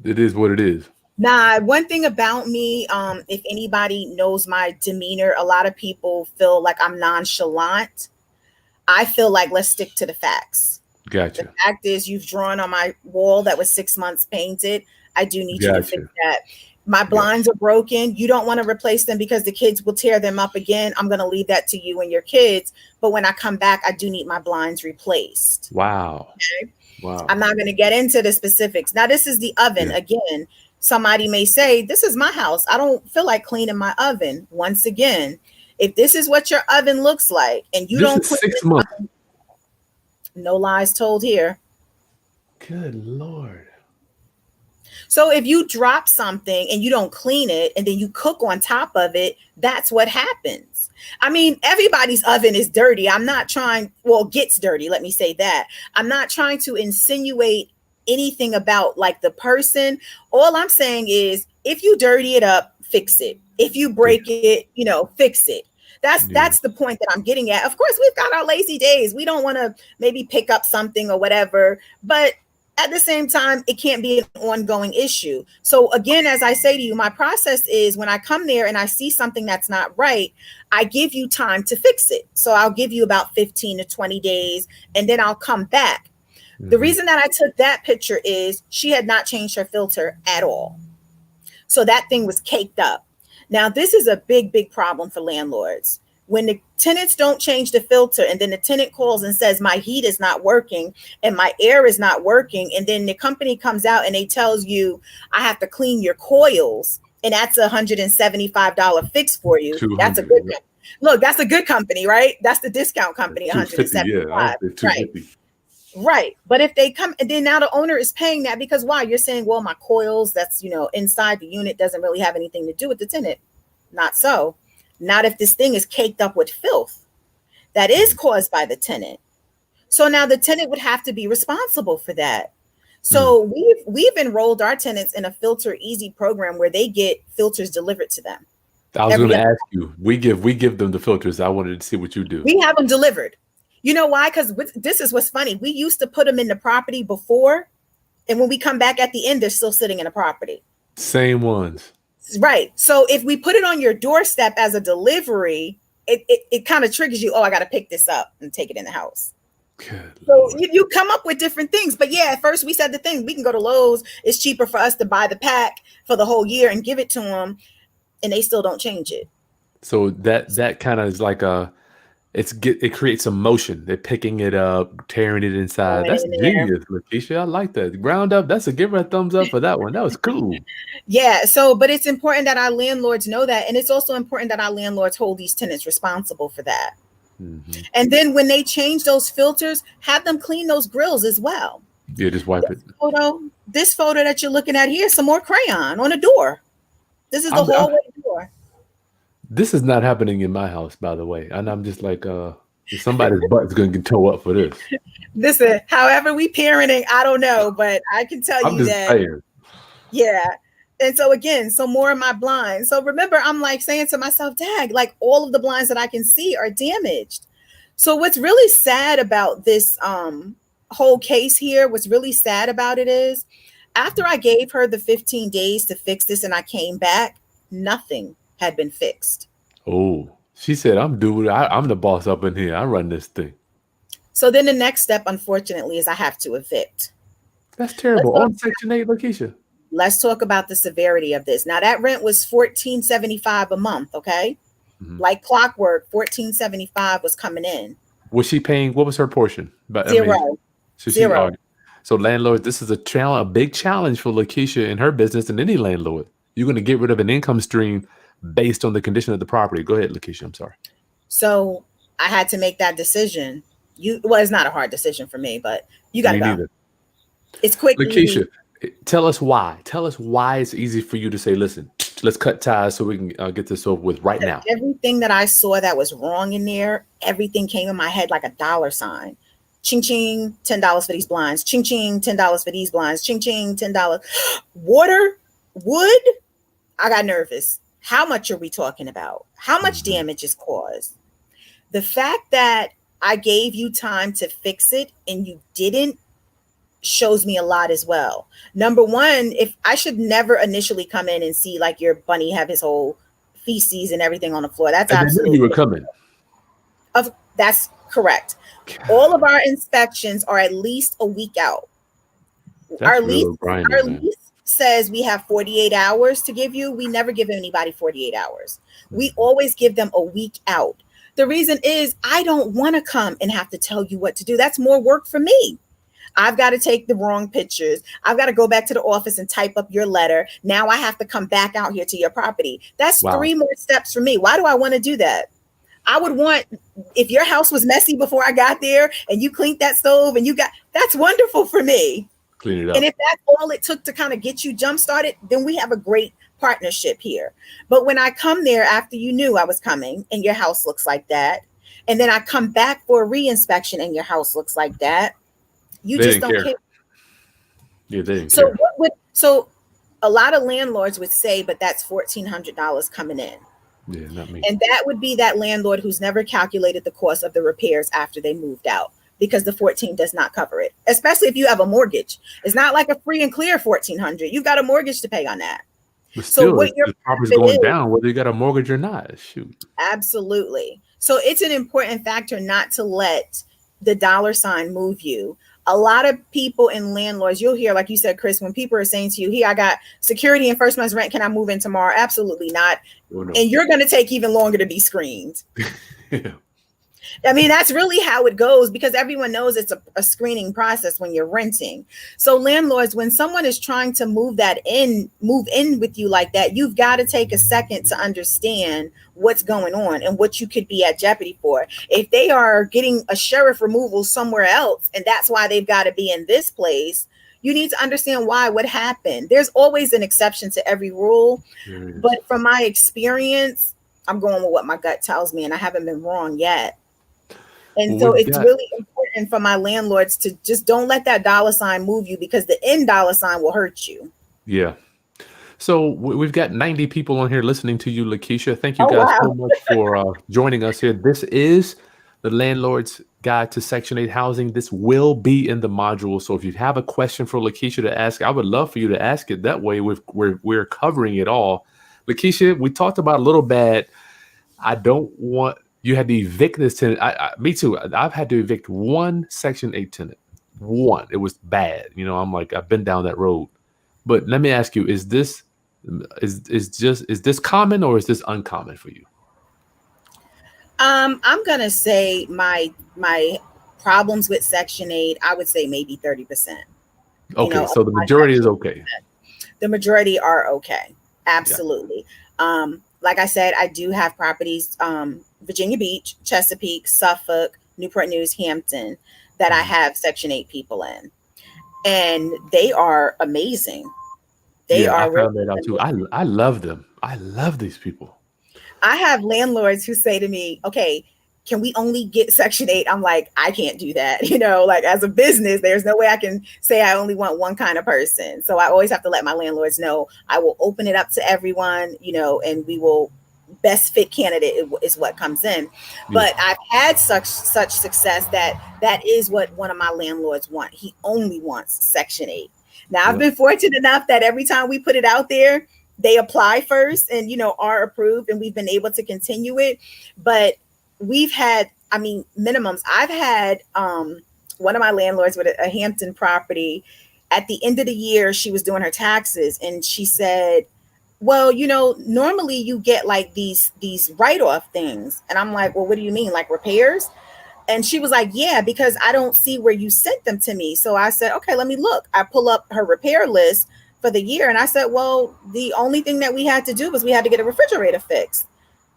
it is what it is. Nah, one thing about me, if anybody knows my demeanor, a lot of people feel like I'm nonchalant. I feel like let's stick to the facts. Gotcha. The fact is you've drawn on my wall that was 6 months painted. I do need you to fix that. My blinds are broken. You don't want to replace them because the kids will tear them up again. I'm going to leave that to you and your kids. But when I come back, I do need my blinds replaced. Wow. Okay? Wow. I'm not going to get into the specifics. Now, this is the oven. Yeah. Again, somebody may say, this is my house. I don't feel like cleaning my oven. Once again, if this is what your oven looks like and you don't put 6 months. No lies told here. Good Lord. So if you drop something and you don't clean it and then you cook on top of it, that's what happens. I mean, everybody's oven is dirty. I'm not trying, gets dirty. Let me say that. I'm not trying to insinuate anything about like the person. All I'm saying is if you dirty it up, fix it. If you break it, fix it. That's the point that I'm getting at. Of course, we've got our lazy days. We don't want to maybe pick up something or whatever, but at the same time, it can't be an ongoing issue. So again, as I say to you, my process is when I come there and I see something that's not right, I give you time to fix it. So I'll give you about 15 to 20 days and then I'll come back. Mm-hmm. The reason that I took that picture is she had not changed her filter at all. So that thing was caked up. Now, this is a big, big problem for landlords. When the tenants don't change the filter and then the tenant calls and says, my heat is not working and my air is not working. And then the company comes out and they tells you, I have to clean your coils. And that's $175 fix for you. That's a good look. That's a good company, right? That's the discount company. $175. Right. But if they come and then now the owner is paying that because why? You're saying, well, my coils that's, inside the unit doesn't really have anything to do with the tenant. Not so. Not if this thing is caked up with filth that is caused by the tenant. So now the tenant would have to be responsible for that. So we've enrolled our tenants in a Filter Easy program where they get filters delivered to them. I was going to ask you, we give them the filters. I wanted to see what you do. We have them delivered. You know why? Because this is what's funny. We used to put them in the property before. And when we come back at the end, they're still sitting in the property. Same ones. Right. So if we put it on your doorstep as a delivery, it kind of triggers you. Oh, I got to pick this up and take it in the house. So you come up with different things. But yeah, at first we said the thing, we can go to Lowe's. It's cheaper for us to buy the pack for the whole year and give it to them. And they still don't change it. So that kind of is like it creates some motion. They're picking it up, tearing it inside. That's genius, Lakeisha. I like that. Ground up. That's give her a thumbs up for that one. That was cool. Yeah. So, but it's important that our landlords know that. And it's also important that our landlords hold these tenants responsible for that. Mm-hmm. And then when they change those filters, have them clean those grills as well. Yeah, just wipe it. This photo that you're looking at here, some more crayon on the door. This is the hallway door. This is not happening in my house, by the way. And I'm just like, somebody's butt's going to get towed up for this. Listen, however we parenting, I don't know, but I can tell you that. Tired. Yeah. And so again, so more of my blinds. So remember, I'm like saying to myself, dag, like all of the blinds that I can see are damaged. So what's really sad about this whole case here, what's really sad about it is After I gave her the 15 days to fix this and I came back, nothing had been fixed. Oh, she said, I'm the boss up in here. I run this thing. So then the next step, unfortunately, is I have to evict. That's terrible. On Section 8, Lakeisha. Let's talk about the severity of this. Now, that rent was $14.75 a month, okay? Mm-hmm. Like clockwork, $14.75 was coming in. Was she paying? What was her portion? But Zero. Zero. So landlords, this is a big challenge for Lakeisha and her business and any landlord. You're going to get rid of an income stream based on the condition of the property. Go ahead, Lakeisha. I'm sorry. So I had to make that decision. It's not a hard decision for me, but you got to go. Neither. It's quick. Lakeisha, tell us why. Tell us why it's easy for you to say, listen, let's cut ties so we can get this over with right now. Everything that I saw that was wrong in there, everything came in my head like a dollar sign. Ching, ching, $10 for these blinds. Ching, ching, $10 for these blinds. Ching, ching, $10. Water, wood, I got nervous. How much are we talking about? How much damage is caused? The fact that I gave you time to fix it and you didn't shows me a lot as well. Number one, if I should never initially come in and see like your bunny have his whole feces and everything on the floor. That's absolutely. You were coming. That's correct. All of our inspections are at least a week out. Our lease says we have 48 hours to give you. We never give anybody 48 hours. We always give them a week out. The reason is I don't want to come and have to tell you what to do. That's more work for me. I've got to take the wrong pictures. I've got to go back to the office and type up your letter. Now I have to come back out here to your property. That's 3 more steps for me. Why do I want to do that? I would want, if your house was messy before I got there and you cleaned that stove and that's wonderful for me. Clean it up. And if that's all it took to kind of get you jump started, then we have a great partnership here. But when I come there after you knew I was coming and your house looks like that, and then I come back for a re-inspection and your house looks like that, you just don't care. Yeah, they didn't care. So so a lot of landlords would say, but that's $1,400 coming in. Yeah, not me. And that would be that landlord who's never calculated the cost of the repairs after they moved out, because the 14 does not cover it, especially if you have a mortgage. It's not like a free and clear 1,400. You've got a mortgage to pay on that. But still, so what your property's going down, whether you got a mortgage or not. Shoot. Absolutely. So it's an important factor not to let the dollar sign move you. A lot of people and landlords, you'll hear, like you said, Chris, when people are saying to you, "Here, I got security and first month's rent. Can I move in tomorrow?" Absolutely not. Oh, no. And you're going to take even longer to be screened. Yeah. I mean, that's really how it goes, because everyone knows it's a screening process when you're renting. So landlords, when someone is trying to move in with you like that, you've got to take a second to understand what's going on and what you could be at jeopardy for. If they are getting a sheriff removal somewhere else, and that's why they've got to be in this place, you need to understand what happened. There's always an exception to every rule. But from my experience, I'm going with what my gut tells me, and I haven't been wrong yet. And so it's really important for my landlords to just don't let that dollar sign move you, because the end dollar sign will hurt you. Yeah. So we've got 90 people on here listening to you, Lakeisha. Thank you guys so much for joining us here. This is the Landlord's Guide to Section 8 Housing. This will be in the module. So if you have a question for Lakeisha to ask, I would love for you to ask it. That way we're covering it all. Lakeisha, we talked about a little bit. I don't want... You had to evict this tenant. Me too. I've had to evict one Section 8 tenant. One. It was bad. You know, I'm like, I've been down that road. But let me ask you, is this common or is this uncommon for you? I'm gonna say my problems with Section 8, I would say maybe 30%. Okay, so the majority is okay. The majority are okay. Absolutely. Yeah. Like I said, I do have properties, Virginia Beach, Chesapeake, Suffolk, Newport News, Hampton, that I have Section 8 people in. And they are amazing. I found that out too. I love them. I love these people. I have landlords who say to me, "Okay, can we only get Section 8? I'm like, I can't do that. You know, like as a business, there's no way I can say I only want one kind of person. So I always have to let my landlords know I will open it up to everyone, you know, and we will best fit candidate is what comes in. But I've had such success that is what one of my landlords want. He only wants Section 8. Now, I've been fortunate enough that every time we put it out there, they apply first and, are approved, and we've been able to continue it. But we've had, minimums. I've had one of my landlords with a Hampton property. At the end of the year, she was doing her taxes, and she said, well, normally you get like these write-off things. And I'm like, well, what do you mean? Like repairs? And she was like, yeah, because I don't see where you sent them to me. So I said, okay, let me look. I pull up her repair list for the year. And I said, well, the only thing that we had to do was we had to get a refrigerator fixed.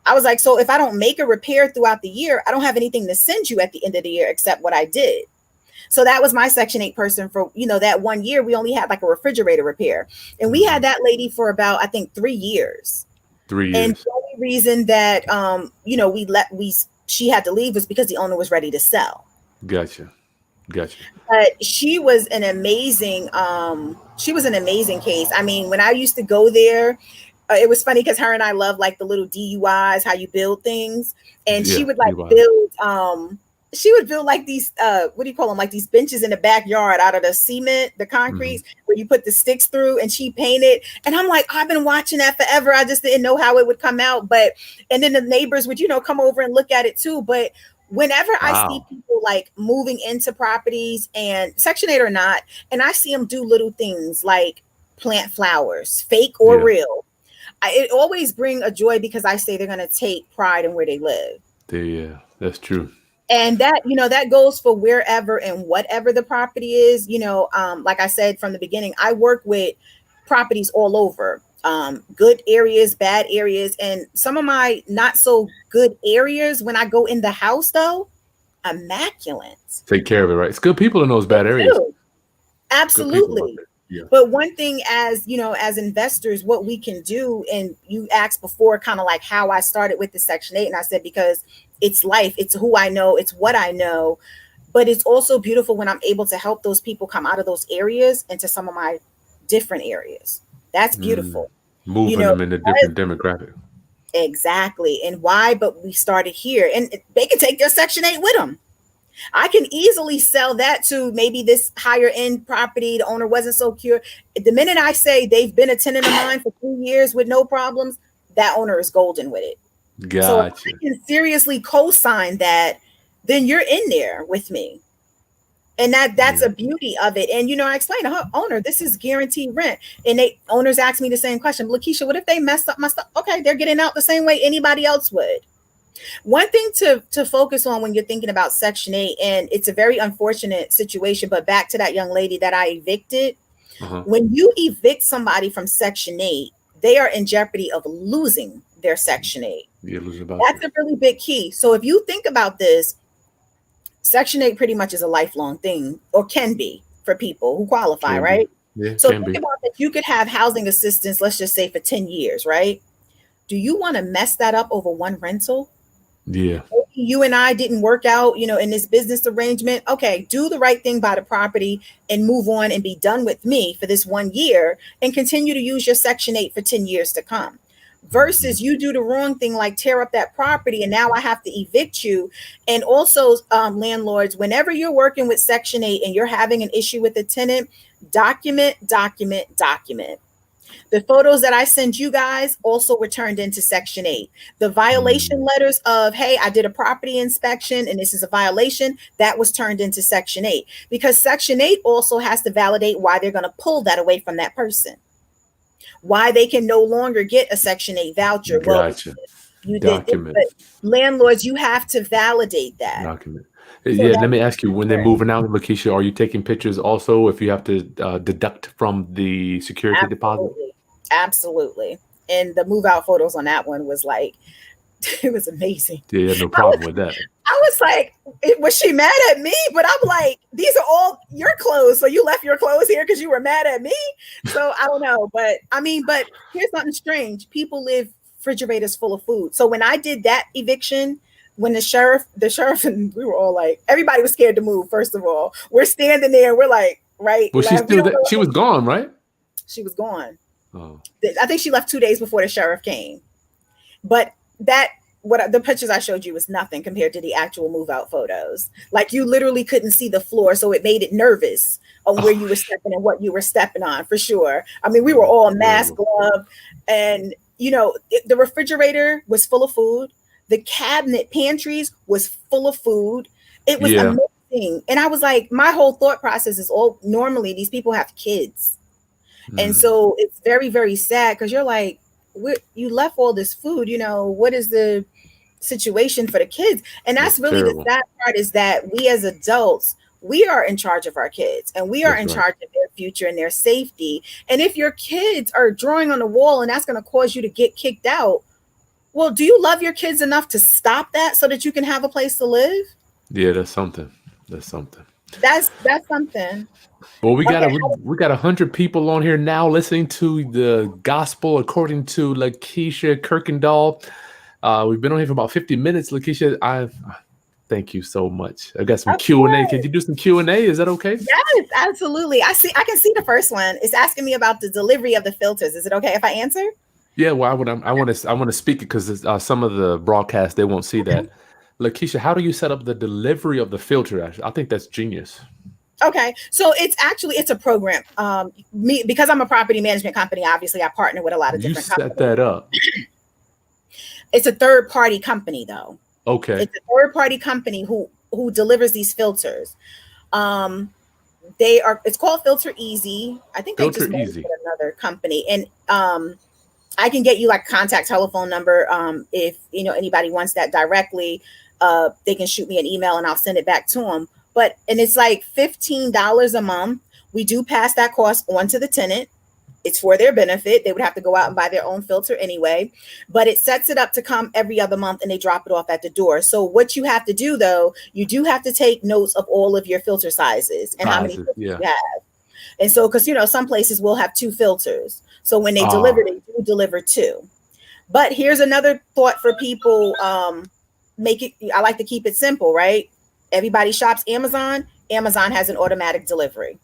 I was like, so if I don't make a repair throughout the year, I don't have anything to send you at the end of the year except what I did. So that was my Section 8 person for, that 1 year. We only had like a refrigerator repair. And we had that lady for about, I think, 3 years. 3 years. And the only reason that, she had to leave was because the owner was ready to sell. Gotcha. But she was an amazing case. I mean, when I used to go there, it was funny because her and I love like the little DUIs, how you build things. And she would like build like these, what do you call them? Like these benches in the backyard out of the cement, the concrete, where you put the sticks through, and she painted. And I'm like, I've been watching that forever. I just didn't know how it would come out. And then the neighbors would, come over and look at it too. But whenever I see people like moving into properties, and Section 8 or not, and I see them do little things like plant flowers, fake or real, it always brings a joy, because I say they're going to take pride in where they live. Yeah, that's true. And that, that goes for wherever and whatever the property is. Like I said from the beginning, I work with properties all over, good areas, bad areas, and some of my not so good areas. When I go in the house, though, immaculate. Take care of it, right? It's good people in those bad areas. Absolutely. Yeah. But one thing, as investors, what we can do, and you asked before kind of like how I started with the Section 8, and I said, because it's life, it's who I know, it's what I know, but it's also beautiful when I'm able to help those people come out of those areas into some of my different areas. That's beautiful. Moving them in a different demographic. Exactly. And why? But we started here, and they can take their Section 8 with them. I can easily sell that to maybe this higher end property. The owner wasn't so cure. The minute I say they've been a tenant of mine for 3 years with no problems, that owner is golden with it. Gotcha. So if I can seriously co-sign that, then you're in there with me. And that's a beauty of it. And, I explained to her owner, this is guaranteed rent. And owners ask me the same question. Lakeisha, what if they messed up my stuff? Okay, they're getting out the same way anybody else would. One thing to focus on when you're thinking about Section 8, and it's a very unfortunate situation, but back to that young lady that I evicted. When you evict somebody from Section 8, they are in jeopardy of losing their Section 8. That's a really big key. So if you think about this, Section 8 pretty much is a lifelong thing, or can be for people who qualify, right? Yeah, so think about that. You could have housing assistance, let's just say for 10 years, right? Do you want to mess that up over one rental? Yeah. You and I didn't work out, in this business arrangement. Okay, do the right thing by the property and move on and be done with me for this 1 year, and continue to use your Section 8 for 10 years to come. Versus you do the wrong thing, like tear up that property, and now I have to evict you. And also, landlords, whenever you're working with Section 8 and you're having an issue with a tenant, document. The photos that I send you guys also were turned into Section 8. The violation letters of, hey, I did a property inspection and this is a violation, that was turned into Section 8. Because Section 8 also has to validate why they're going to pull that away from that person. Why they can no longer get a Section 8 voucher. Gotcha. Well, you document. Did this, but landlords, you have to validate that. Document. Let me ask you, when they're moving out, Lakeisha, are you taking pictures also if you have to deduct from the security deposit? Absolutely. And the move out photos on that one was like, it was amazing. Yeah, no problem with that. I was like, was she mad at me? But I'm like, these are all your clothes. So you left your clothes here because you were mad at me. So I don't know. But here's something strange. People live refrigerators full of food. So when I did that eviction, when the sheriff, and we were all like, everybody was scared to move. First of all, we're standing there. We're like, right. Well, she's still there. She was gone, right? She was gone. Oh. I think she left 2 days before the sheriff came. But that what the pictures I showed you was nothing compared to the actual move out photos. Like you literally couldn't see the floor, so it made it nervous on where you were stepping and what you were stepping on, for sure. I mean, we were all masked up, and the refrigerator was full of food. The cabinet pantries was full of food. It was amazing. And I was like, my whole thought process is normally these people have kids. And so it's very, very sad because you're like, you left all this food, what is the situation for the kids? And that's really terrible. The sad part is that we as adults, we are in charge of our kids and we are in charge of their future and their safety. And if your kids are drawing on the wall and that's going to cause you to get kicked out, well, do you love your kids enough to stop that so that you can have a place to live? Yeah, that's something. That's something. That's something. Well, we got 100 people on here now listening to the gospel according to Lakeisha Kirkendall. We've been on here for about 50 minutes. Lakeisha, thank you so much. I got some Q&A. Can you do some Q&A? Is that okay? Yes, absolutely. I can see the first one. It's asking me about the delivery of the filters. Is it okay if I answer? Yeah, well, I want to speak it because some of the broadcasts, they won't see that. Lakeisha, how do you set up the delivery of the filter? I think that's genius. Okay, so it's a program. Because I'm a property management company, obviously I partner with a lot of different companies. You set that up. It's a third party company though. Okay. It's a third party company who delivers these filters. It's called Filter Easy. I think they just moved to another company. And I can get you contact telephone number. If anybody wants that directly, they can shoot me an email and I'll send it back to them. And it's like $15 a month. We do pass that cost on to the tenant. It's for their benefit. They would have to go out and buy their own filter anyway, but it sets it up to come every other month and they drop it off at the door. So what you have to do though, you do have to take notes of all of your filter sizes and how many filters you have. And so, because some places will have 2 filters. So when they deliver, they do deliver 2. But here's another thought for people. I like to keep it simple, right? Everybody shops Amazon. Amazon has an automatic delivery.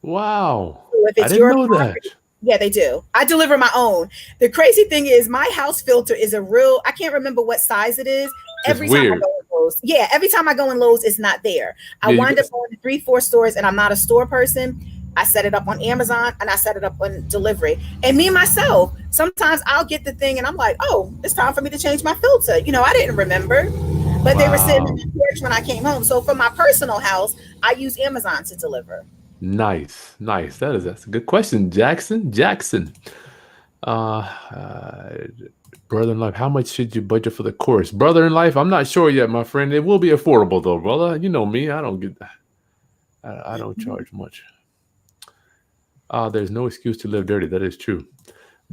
Wow. So if it's I didn't know that. Yeah, they do. I deliver my own. The crazy thing is my house filter is I can't remember what size it is. Every time I go in Lowe's. Yeah, every time I go in Lowe's, it's not there. I wind up going to 3-4 stores and I'm not a store person. I set it up on Amazon and I set it up on delivery. And me myself, sometimes I'll get the thing and I'm like, oh, it's time for me to change my filter. I didn't remember. But they were sitting in the porch when I came home. So for my personal house, I use Amazon to deliver. Nice. That's a good question, Jackson. Brother in life, how much should you budget for the course? Brother in life, I'm not sure yet, my friend. It will be affordable though, brother. You know me. I don't get that. I don't charge much. There's no excuse to live dirty. That is true.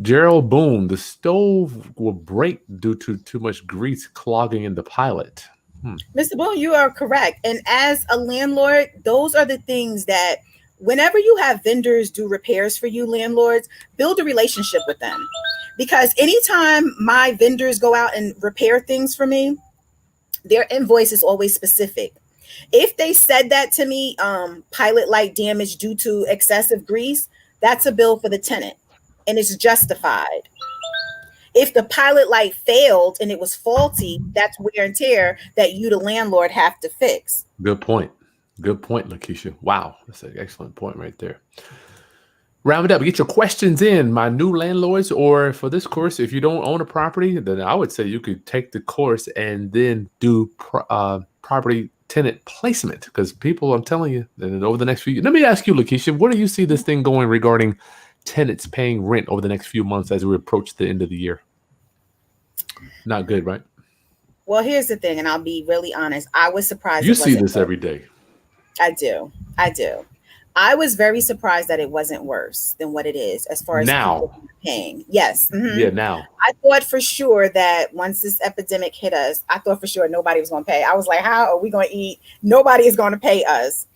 Gerald Boone, the stove will break due to too much grease clogging in the pilot. Mr. Boone, you are correct. And as a landlord, those are the things that whenever you have vendors do repairs for you, landlords, build a relationship with them. Because anytime my vendors go out and repair things for me, their invoice is always specific. If they said that to me, pilot light damage due to excessive grease, that's a bill for the tenant and it's justified. If the pilot light failed and it was faulty, that's wear and tear that you, the landlord, have to fix. Good point, Lakeisha. Wow, that's an excellent point right there. Round it up. Get your questions in, my new landlords, or for this course, if you don't own a property, then I would say you could take the course and then do property tenant placement, because people, I'm telling you, and over the next few years, let me ask you, Lakeisha, where do you see this thing going regarding tenants paying rent over the next few months as we approach the end of the year? Not good, right? Well, here's the thing, and I'll be really honest. I was surprised. You see this every day. I do. I was very surprised that it wasn't worse than what it is as far as now paying. Yes. Mm-hmm. Yeah, now. I thought for sure that once this epidemic hit us, I thought for sure nobody was going to pay. I was like, how are we going to eat? Nobody is going to pay us.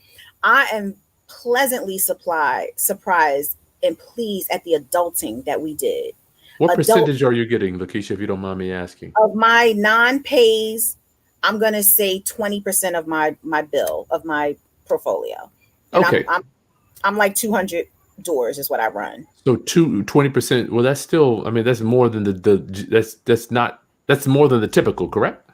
I am pleasantly surprised and pleased at the adulting that we did. What percentage are you getting, Lakeisha, if you don't mind me asking? Of my non-pays, I'm going to say 20% of my bill, of my portfolio. And okay. I'm like 200 doors is what I run. So 20%. Well, that's still, I mean, that's more than that's not That's more than the typical, correct?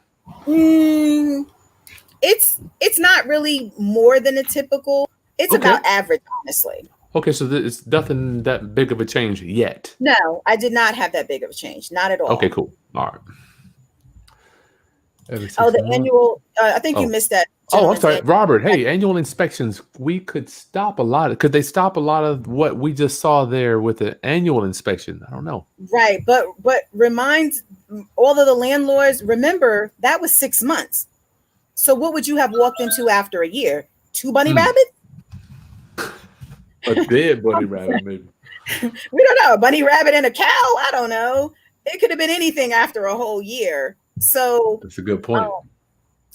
It's not really more than a typical. It's Okay. about average, honestly. Okay, so it's nothing that big of a change yet. No, I did not have that big of a change. Not at all. Okay, cool. All right. The annual. I think you missed that. Oh, I'm sorry, Robert. Hey, annual inspections. We could stop a lot. Could they stop a lot of what we just saw there with the annual inspection? I don't know. Right, but remind all of the landlords. Remember that was 6 months. So what would you have walked into after a year? 2 bunny rabbits? A dead bunny rabbit, maybe. We don't know. A bunny rabbit and a cow? I don't know. It could have been anything after a whole year. So that's a good point.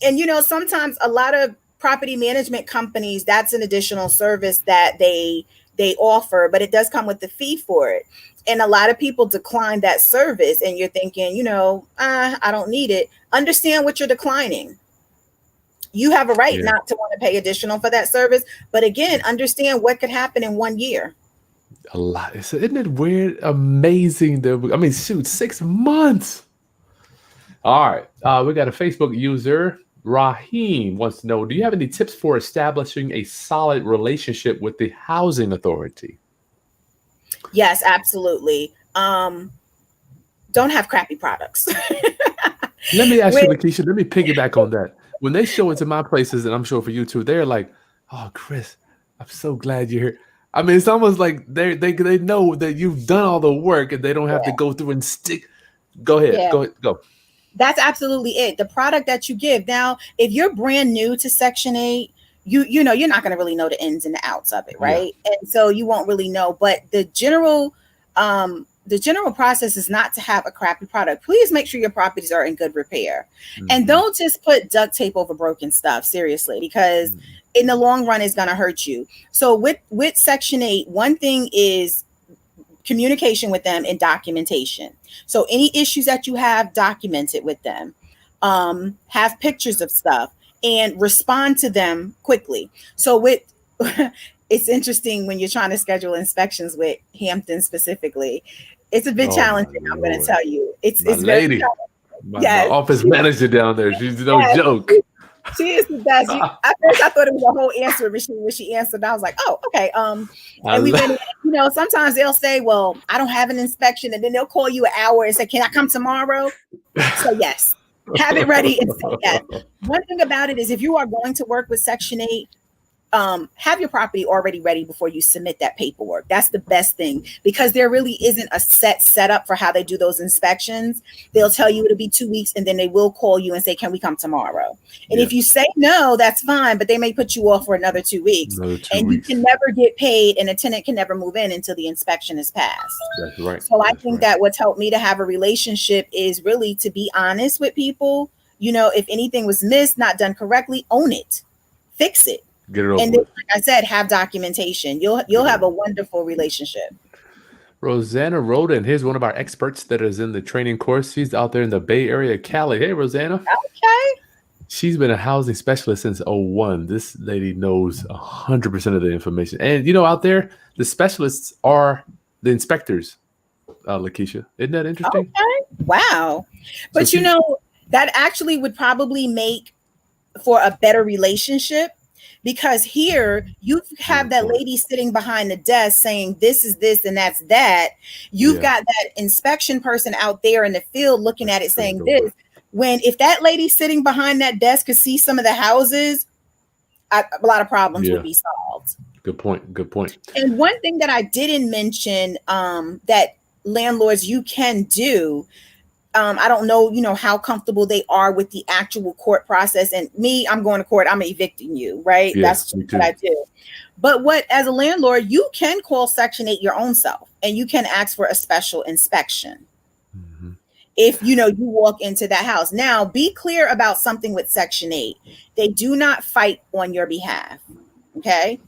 And sometimes a lot of property management companies, that's an additional service that they offer, but it does come with the fee for it. And a lot of people decline that service, and you're thinking, I don't need it. Understand what you're declining. You have a right not to want to pay additional for that service. But again, understand what could happen in 1 year. A lot. Isn't it weird? Amazing. 6 months. All right. We got a Facebook user. Raheem wants to know, do you have any tips for establishing a solid relationship with the housing authority? Yes, absolutely. Don't have crappy products. Let me ask you, Lakeisha, let me piggyback on that. When they show into my places, and I'm sure for you too, they're like, oh, Chris, I'm so glad you're here. I mean, it's almost like they know that you've done all the work and they don't have to go through and stick. Go ahead. Yeah. Go. That's absolutely it. The product that you give. Now, if you're brand new to Section 8, you're not going to really know the ins and the outs of it, right? Yeah. And so you won't really know. But the general process is not to have a crappy product. Please make sure your properties are in good repair. Mm-hmm. And don't just put duct tape over broken stuff, seriously, because in the long run, it's going to hurt you. So with Section 8, one thing is communication with them and documentation. So any issues that you have, document it with them. Have pictures of stuff and respond to them quickly. So it's interesting when you're trying to schedule inspections with Hampton specifically. It's a bit challenging. I'm going to tell you. It's very challenging. My office manager down there. She's no joke. She is the best. At first, I thought it was a whole answer machine when she answered. I was like, "Oh, okay." And we went. Sometimes they'll say, "Well, I don't have an inspection," and then they'll call you an hour and say, "Can I come tomorrow?" So yes, have it ready and say yes. One thing about it is, if you are going to work with Section 8, have your property already ready before you submit that paperwork. That's the best thing, because there really isn't a set setup for how they do those inspections. They'll tell you it'll be 2 weeks, and then they will call you and say, "Can we come tomorrow?" And if you say no, that's fine, but they may put you off for another 2 weeks. You can never get paid, and a tenant can never move in until the inspection is passed. That's right. So I think that what's helped me to have a relationship is really to be honest with people. If anything was missed, not done correctly, own it, fix it. Get it over and then, like I said, have documentation. You'll have a wonderful relationship. Rosanna Roden, here's one of our experts that is in the training course. She's out there in the Bay Area, Cali. Hey, Rosanna. Okay. She's been a housing specialist since 2001. This lady knows 100% of the information. And, out there, the specialists are the inspectors, Lakeisha. Isn't that interesting? Okay. Wow. But, that actually would probably make for a better relationship. Because here you have that lady sitting behind the desk saying this is this and that's that. You've got that inspection person out there in the field looking at it saying this. If that lady sitting behind that desk could see some of the houses, a lot of problems would be solved. Good point. And one thing that I didn't mention that landlords you can do. I don't know, how comfortable they are with the actual court process. And me, I'm going to court. I'm evicting you, right? Yes, that's what I do. But as a landlord, you can call Section 8 your own self, and you can ask for a special inspection. Mm-hmm. If, you walk into that house. Now, be clear about something with Section 8. They do not fight on your behalf, okay?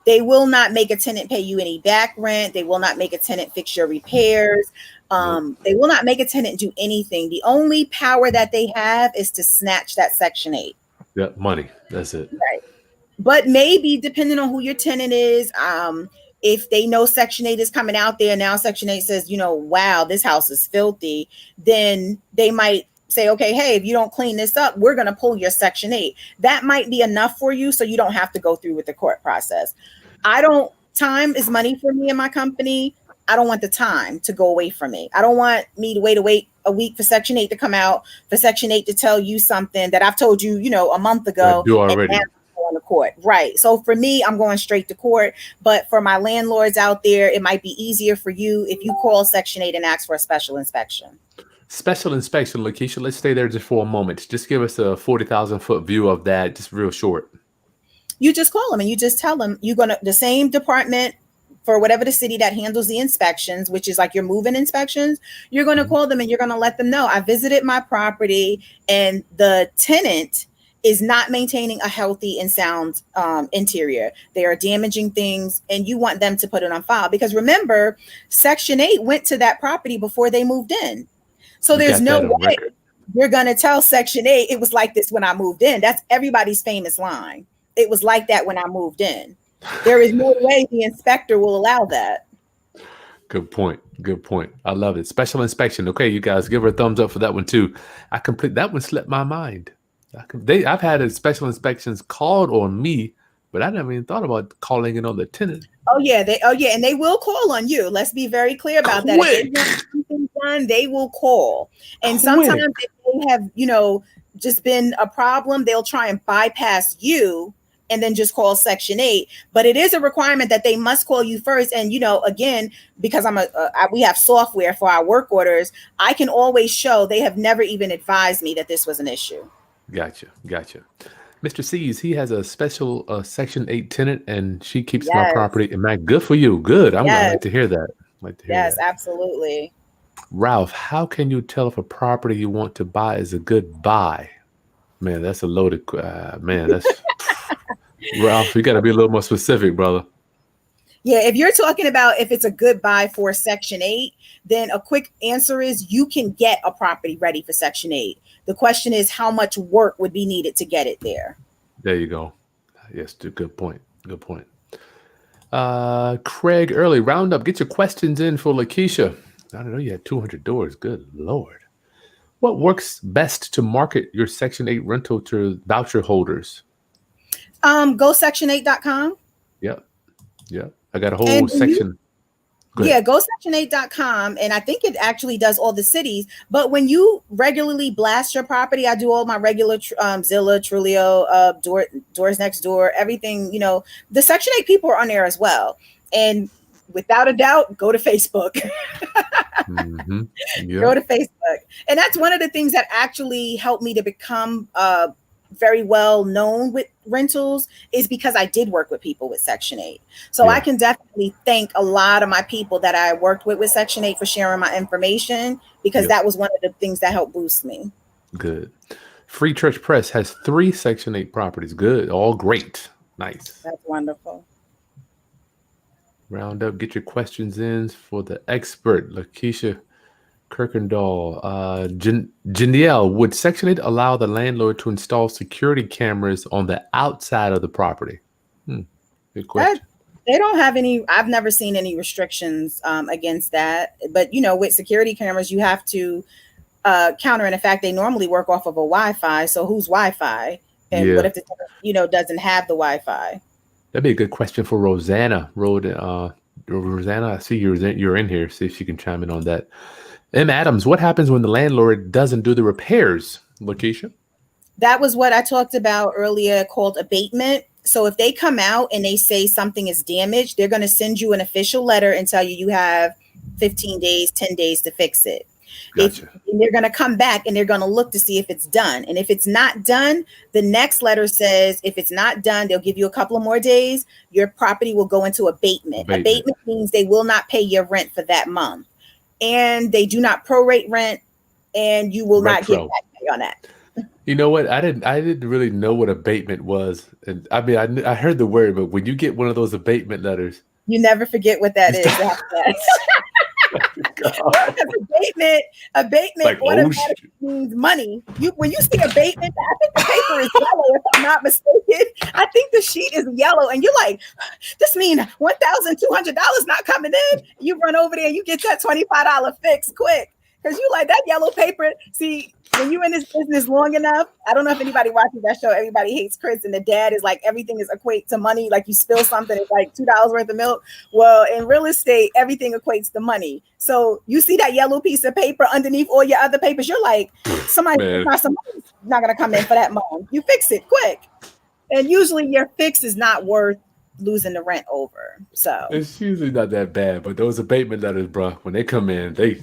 They will not make a tenant pay you any back rent. They will not make a tenant fix your repairs. They will not make a tenant do anything. The only power that they have is to snatch that Section 8. Yeah, money. That's it. Right. But maybe depending on who your tenant is, if they know Section 8 is coming out there, now Section 8 says, wow, this house is filthy, then they might say, okay, hey, if you don't clean this up, we're going to pull your Section 8. That might be enough for you so you don't have to go through with the court process. Time is money for me and my company. I don't want the time to go away from me. I don't want me to wait a week for Section 8 to come out, for Section 8 to tell you something that I've told you, a month ago. Do already. And going to court. Right. So for me, I'm going straight to court. But for my landlords out there, it might be easier for you if you call Section 8 and ask for a special inspection. Special inspection, Lakeisha. Let's stay there just for a moment. Just give us a 40,000 foot view of that, just real short. You just call them and you just tell them the same department for whatever the city that handles the inspections, which is like your moving inspections, you're going to call them and you're going to let them know I visited my property and the tenant is not maintaining a healthy and sound interior. They are damaging things and you want them to put it on file because remember, Section 8 went to that property before they moved in. So there's no way you're going to tell Section 8 it was like this when I moved in. That's everybody's famous line. It was like that when I moved in. There is no way the inspector will allow that. Good point. Good point. I love it. Special inspection. Okay, you guys give her a thumbs up for that one too. That one slipped my mind. I've had special inspections called on me, but I never even thought about calling it on the tenant. Oh yeah, and they will call on you. Let's be very clear about that. If they want something done, they will call. And sometimes if they have, just been a problem, they'll try and bypass you and then just call Section 8. But it is a requirement that they must call you first. And, again, because we have software for our work orders, I can always show they have never even advised me that this was an issue. Gotcha. Mr. C's, he has a special Section 8 tenant and she keeps my property. And man, good for you. Good. I'm glad to hear that. Yes, absolutely. Ralph, how can you tell if a property you want to buy is a good buy? Man, that's a loaded, that's... Ralph, you got to be a little more specific, brother. Yeah, if you're talking about if it's a good buy for Section 8, then a quick answer is you can get a property ready for Section 8. The question is how much work would be needed to get it there. There you go. Yes, good point. Good point. Craig Early, round up. Get your questions in for Lakeisha. I don't know. You had 200 doors. Good Lord. What works best to market your Section 8 rental to voucher holders? Go section8.com. Yep. I got a whole section. Go section8.com. And I think it actually does all the cities. But when you regularly blast your property, I do all my regular Zillow, Trulio, Doors Next Door, everything, the Section 8 people are on there as well. And without a doubt, go to Facebook. Go to Facebook. And that's one of the things that actually helped me to become very well known with rentals is because I did work with people with Section 8. So I can definitely thank a lot of my people that I worked with Section 8 for sharing my information because that was one of the things that helped boost me. Good. Free Church Press has 3 Section 8 properties. Good. All great. Nice. That's wonderful. Round up. Get your questions in for the expert, Lakeisha Kirkendall. Janelle, would Section 8 allow the landlord to install security cameras on the outside of the property? Good question. They don't have any. I've never seen any restrictions against that. But, with security cameras, you have to counter. In fact, they normally work off of a Wi-Fi. So whose Wi-Fi? And what if the tenant, doesn't have the Wi-Fi? That'd be a good question for Rosanna. Rosanna, I see you're in here. See if she can chime in on that. M. Adams, what happens when the landlord doesn't do the repairs, Lakeisha? That was what I talked about earlier called abatement. So if they come out and they say something is damaged, they're going to send you an official letter and tell you have 15 days, 10 days to fix it. Gotcha. And they're going to come back and they're going to look to see if it's done. And if it's not done, the next letter says, if it's not done, they'll give you a couple of more days. Your property will go into abatement. Abatement means they will not pay your rent for that month. And they do not prorate rent, and you will not get back pay on that. You know what? I didn't really know what abatement was, and I mean, I heard the word, but when you get one of those abatement letters, you never forget what that is. Abatement like, automatically means money. When you see abatement, I think the paper is yellow, if I'm not mistaken. I think the sheet is yellow, and you're like, this means $1,200 not coming in. You run over there, you get that $25 fix quick. Because you like that yellow paper. See, when you're in this business long enough, I don't know if anybody watches that show, Everybody Hates Chris, and the dad is like, everything is equate to money. Like you spill something, it's like $2 worth of milk. Well, in real estate, everything equates to money. So you see that yellow piece of paper underneath all your other papers, you're like, somebody's not going to come in for that month. You fix it quick. And usually your fix is not worth losing the rent over. So it's usually not that bad, but those abatement letters, bro, when they come in, they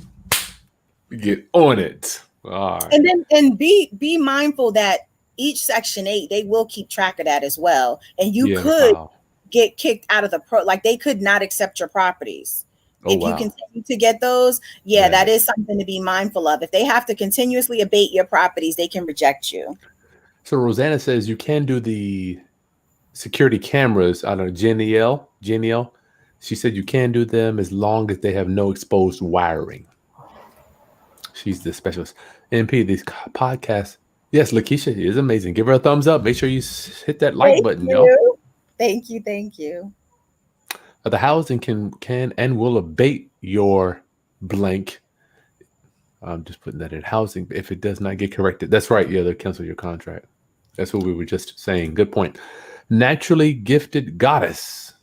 get on it. All right. And be mindful that each Section 8, they will keep track of that as well. And you could get kicked out of like they could not accept your properties. If you continue to get those, that is something to be mindful of. If they have to continuously abate your properties, they can reject you. So Rosanna says you can do the security cameras. I don't know, Genielle. She said you can do them as long as they have no exposed wiring. She's the specialist. MP, these podcasts. Yes, Lakeisha is amazing. Give her a thumbs up. Make sure you hit that like button, y'all. Thank you. The housing can and will abate your blank. I'm just putting that in housing. If it does not get corrected, that's right. Yeah, they'll cancel your contract. That's what we were just saying. Good point. Naturally gifted goddess.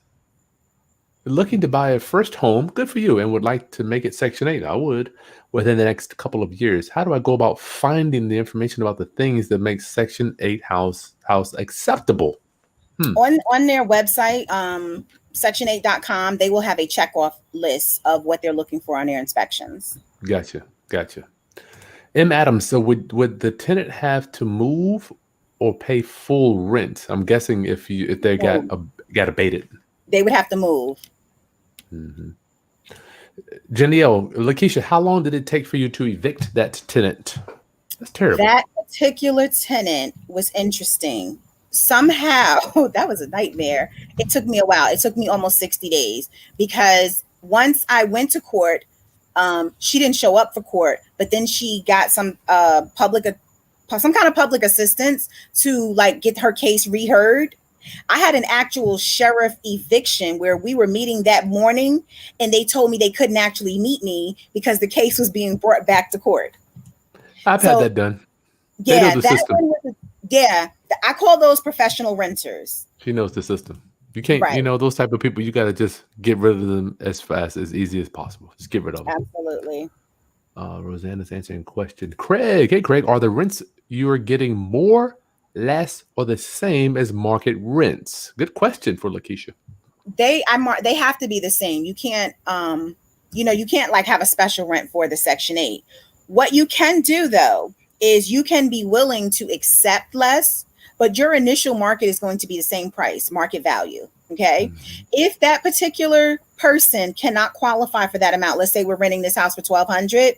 Looking to buy a first home, good for you, and would like to make it Section 8. I would within the next couple of years. How do I go about finding the information about the things that make Section 8 house acceptable? On their website, section8.com, they will have a check-off list of what they're looking for on their inspections. Gotcha. M. Adams, so would the tenant have to move or pay full rent? I'm guessing if they got abated. They would have to move. Mm-hmm. Janelle, Lakeisha, how long did it take for you to evict that tenant? That's terrible. That particular tenant was interesting. Somehow, that was a nightmare. It took me a while. It took me almost 60 days because once I went to court, she didn't show up for court, but then she got some kind of public assistance to like get her case reheard. I had an actual sheriff eviction where we were meeting that morning and they told me they couldn't actually meet me because the case was being brought back to court. I've had that done. Yeah, I call those professional renters. She knows the system. You can't, those type of people, you got to just get rid of them as fast, as easy as possible. Just get rid of them. Absolutely. Rosanna's answering question. Craig, hey, Craig, are the rents you are getting more, less, or the same as market rents? Good question for Lakeisha. They have to be the same. You can't, you can't like have a special rent for the Section 8. What you can do though, is you can be willing to accept less, but your initial market is going to be the same price, market value. Okay. Mm-hmm. If that particular person cannot qualify for that amount, let's say we're renting this house for $1,200,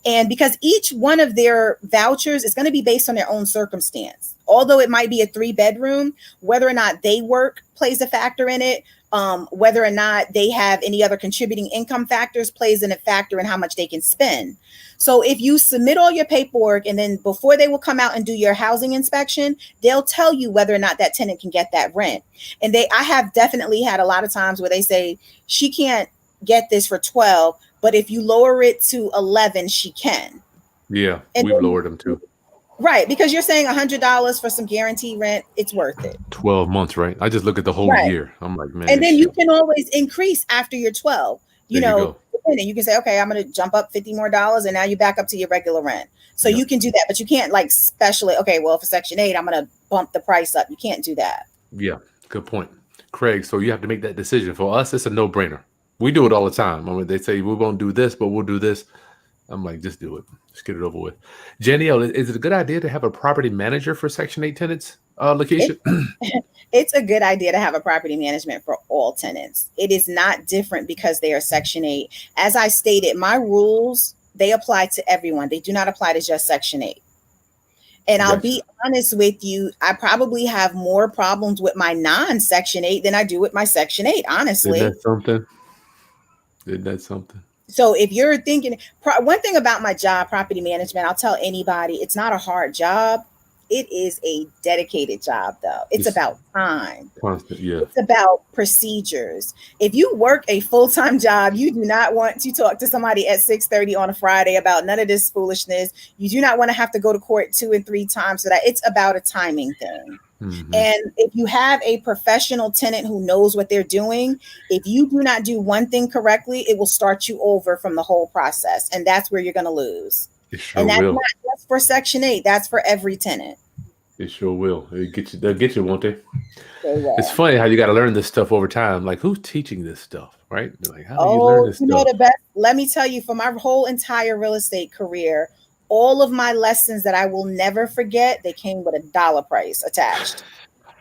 and because each one of their vouchers is going to be based on their own circumstance, although it might be a 3-bedroom, whether or not they work plays a factor in it. Whether or not they have any other contributing income factors plays in a factor in how much they can spend. So if you submit all your paperwork and then before they will come out and do your housing inspection, they'll tell you whether or not that tenant can get that rent. And I have definitely had a lot of times where they say she can't get this for 12, but if you lower it to 11, she can. Yeah, and we've lowered them too. Right, because you're saying $100 for some guaranteed rent, it's worth it. 12 months, right? I just look at the whole year. I'm like, man. And then you can always increase after your 12. And you can say, okay, I'm going to jump up $50 more, and now you back up to your regular rent. So you can do that, but you can't like specially, okay, well, for Section 8, I'm going to bump the price up. You can't do that. Yeah, good point. Craig, so you have to make that decision. For us, it's a no-brainer. We do it all the time. I mean, they say we won't do this, but we'll do this. I'm like, just do it. Just get it over with. Janielle, is it a good idea to have a property manager for Section 8 tenants? Lakeisha? It's a good idea to have a property management for all tenants. It is not different because they are Section 8. As I stated, my rules, they apply to everyone. They do not apply to just Section 8. And I'll be honest with you, I probably have more problems with my non-Section 8 than I do with my Section 8, honestly. Isn't that something? So if you're thinking, one thing about my job, property management, I'll tell anybody, it's not a hard job. It is a dedicated job, though. It's about time. Constant, yeah. It's about procedures. If you work a full-time job, you do not want to talk to somebody at 6:30 on a Friday about none of this foolishness. You do not want to have to go to court 2 and 3 times for that. It's about a timing thing. Mm-hmm. And if you have a professional tenant who knows what they're doing, if you do not do one thing correctly, it will start you over from the whole process. And that's where you're going to lose. It sure and that's will. Not just for Section 8. That's for every tenant. It sure will. They'll get you, won't they? It's funny how you got to learn this stuff over time. Like, who's teaching this stuff, right? Like, how do you learn this stuff? Know the best. Let me tell you, for my whole entire real estate career, all of my lessons that I will never forget, they came with a dollar price attached.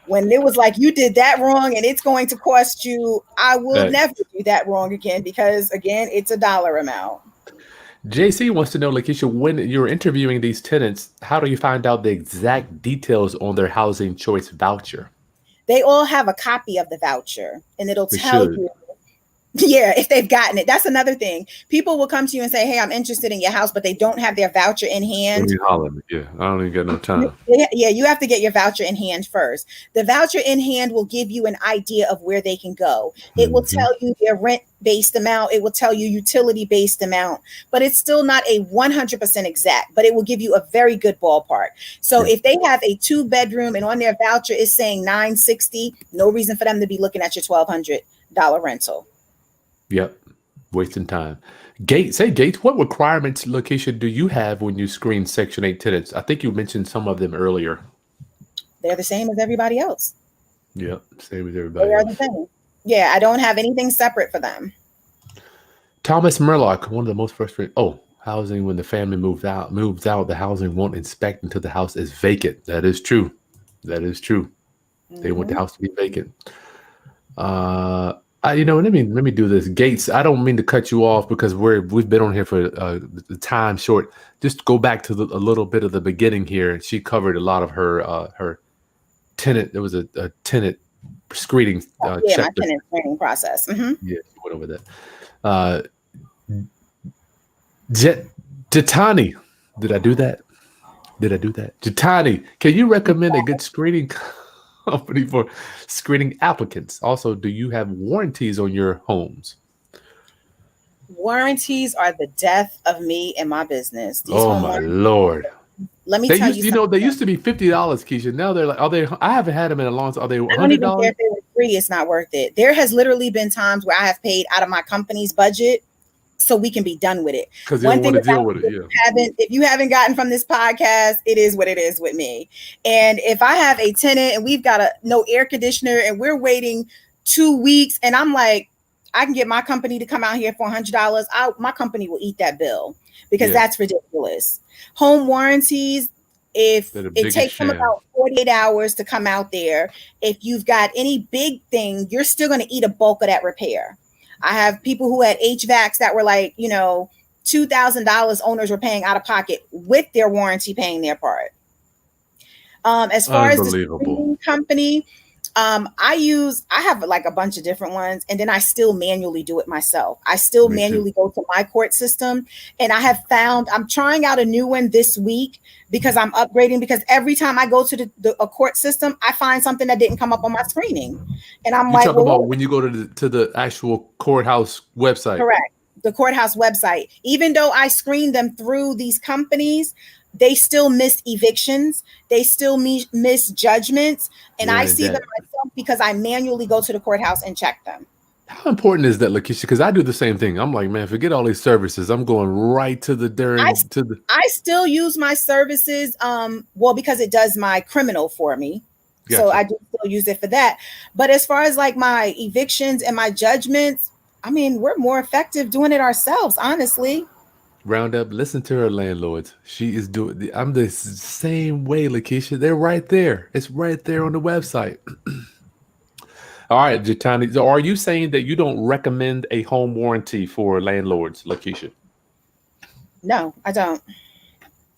When it was like, you did that wrong and it's going to cost you, I will never do that wrong again, because again, it's a dollar amount. JC wants to know, Lakeisha, when you're interviewing these tenants, how do you find out the exact details on their housing choice voucher? They all have a copy of the voucher, and it'll tell you. Yeah, if they've gotten it. That's another thing. People will come to you and say, hey, I'm interested in your house, but they don't have their voucher in hand. Yeah, I don't even got no time. Yeah, you have to get your voucher in hand first. The voucher in hand will give you an idea of where they can go. It will tell you their rent-based amount. It will tell you utility-based amount, but it's still not a 100% exact, but it will give you a very good ballpark. So if they have a 2-bedroom and on their voucher is saying $960, no reason for them to be looking at your $1,200 rental. Yep. Wasting time. Gates, what requirements, Lakeisha, do you have when you screen Section 8 tenants? I think you mentioned some of them earlier. They're the same as everybody else. Yep. Same as everybody They are else. the same. Yeah, I don't have anything separate for them. Thomas Murlock, one of the most frustrating. Housing, when the family moves out, the housing won't inspect until the house is vacant. That is true. Mm-hmm. They want the house to be vacant. Let me do this. Gates, I don't mean to cut you off because we've been on here for the time short. Just go back to a little bit of the beginning here. She covered a lot of her tenant. There was a tenant screening. My tenant screening process. Mm-hmm. Yeah, she went over that. Jitani, did I do that? Jitani, can you recommend a good screening company for screening applicants? Also, do you have warranties on your homes? Warranties are the death of me and my business. My Lord. Let me tell you, they used to be $50, Keisha. Now they're like, I haven't had them in a long time. Are they $100? I don't even care if they were free. It's not worth it. There has literally been times where I have paid out of my company's budget so we can be done with it. Because they don't want to deal with it. If you haven't gotten from this podcast, it is what it is with me. And if I have a tenant and we've got no air conditioner and we're waiting 2 weeks and I'm like, I can get my company to come out here for $100, my company will eat that bill because that's ridiculous. Home warranties, if it takes them about 48 hours to come out there, if you've got any big thing, you're still going to eat a bulk of that repair. I have people who had HVACs that were like, $2,000 owners were paying out of pocket with their warranty paying their part. As far as the screening company, I have like a bunch of different ones, and then I still manually do it myself. I still manually go to my court system, and I have found I'm trying out a new one this week because I'm upgrading, because every time I go to a court system, I find something that didn't come up on my screening. And I'm like, about when you go to the actual courthouse website. Correct. The courthouse website. Even though I screen them through these companies, they still miss evictions. They still miss judgments. And I see them myself because I manually go to the courthouse and check them. How important is that, Lakeisha? Because I do the same thing. I'm like, man, forget all these services. I'm going right to the I still use my services, because it does my criminal for me. Gotcha. So I do still use it for that. But as far as like my evictions and my judgments, I mean, we're more effective doing it ourselves, honestly. Round up, listen to her landlords. She is doing I'm the same way, Lakeisha. They're right there. It's right there on the website. All right, Jitani. So are you saying that you don't recommend a home warranty for landlords, Lakeisha? No, I don't.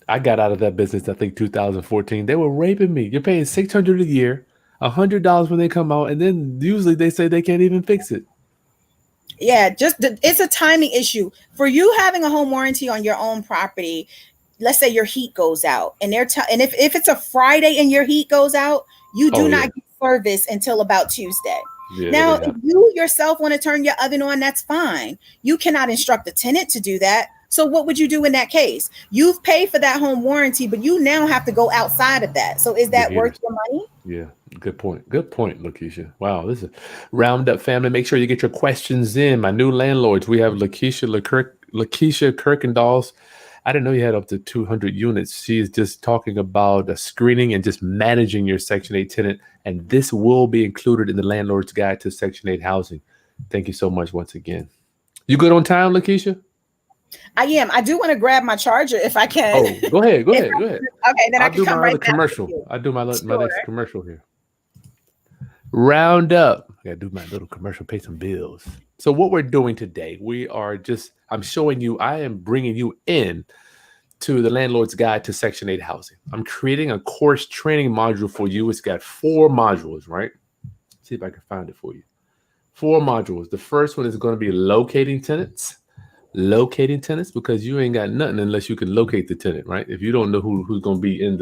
I got out of that business, I think, 2014. They were raping me. You're paying $600 a year, $100 when they come out, and then usually they say they can't even fix it. Yeah, it's a timing issue. For you having a home warranty on your own property, let's say your heat goes out, and and if it's a Friday and your heat goes out, you do not get service until about Tuesday. Yeah, now, if you yourself want to turn your oven on, that's fine. You cannot instruct the tenant to do that. So what would you do in that case? You've paid for that home warranty, but you now have to go outside of that. So is that worth your money? Yeah, good point. Good point, Lakeisha. Wow, this is a roundup family. Make sure you get your questions in. My new landlords, we have Lakeisha Kirkendall's. I didn't know you had up to 200 units. She is just talking about screening and just managing your Section 8 tenant. And this will be included in the Landlord's Guide to Section 8 housing. Thank you so much once again. You good on time, Lakeisha? I am. I do want to grab my charger if I can. Oh, go ahead. Go ahead. Okay, then I'll do my other commercial. I'll do my next commercial here. Round up. I gotta do my little commercial, pay some bills. So what we're doing today, I'm showing you, I am bringing you in to the Landlord's Guide to Section 8 housing. I'm creating a course training module for you. It's got 4 modules, right? Let's see if I can find it for you. 4 modules. The first one is going to be locating tenants. Locating tenants, because you ain't got nothing unless you can locate the tenant, right? If you don't know who's going to be in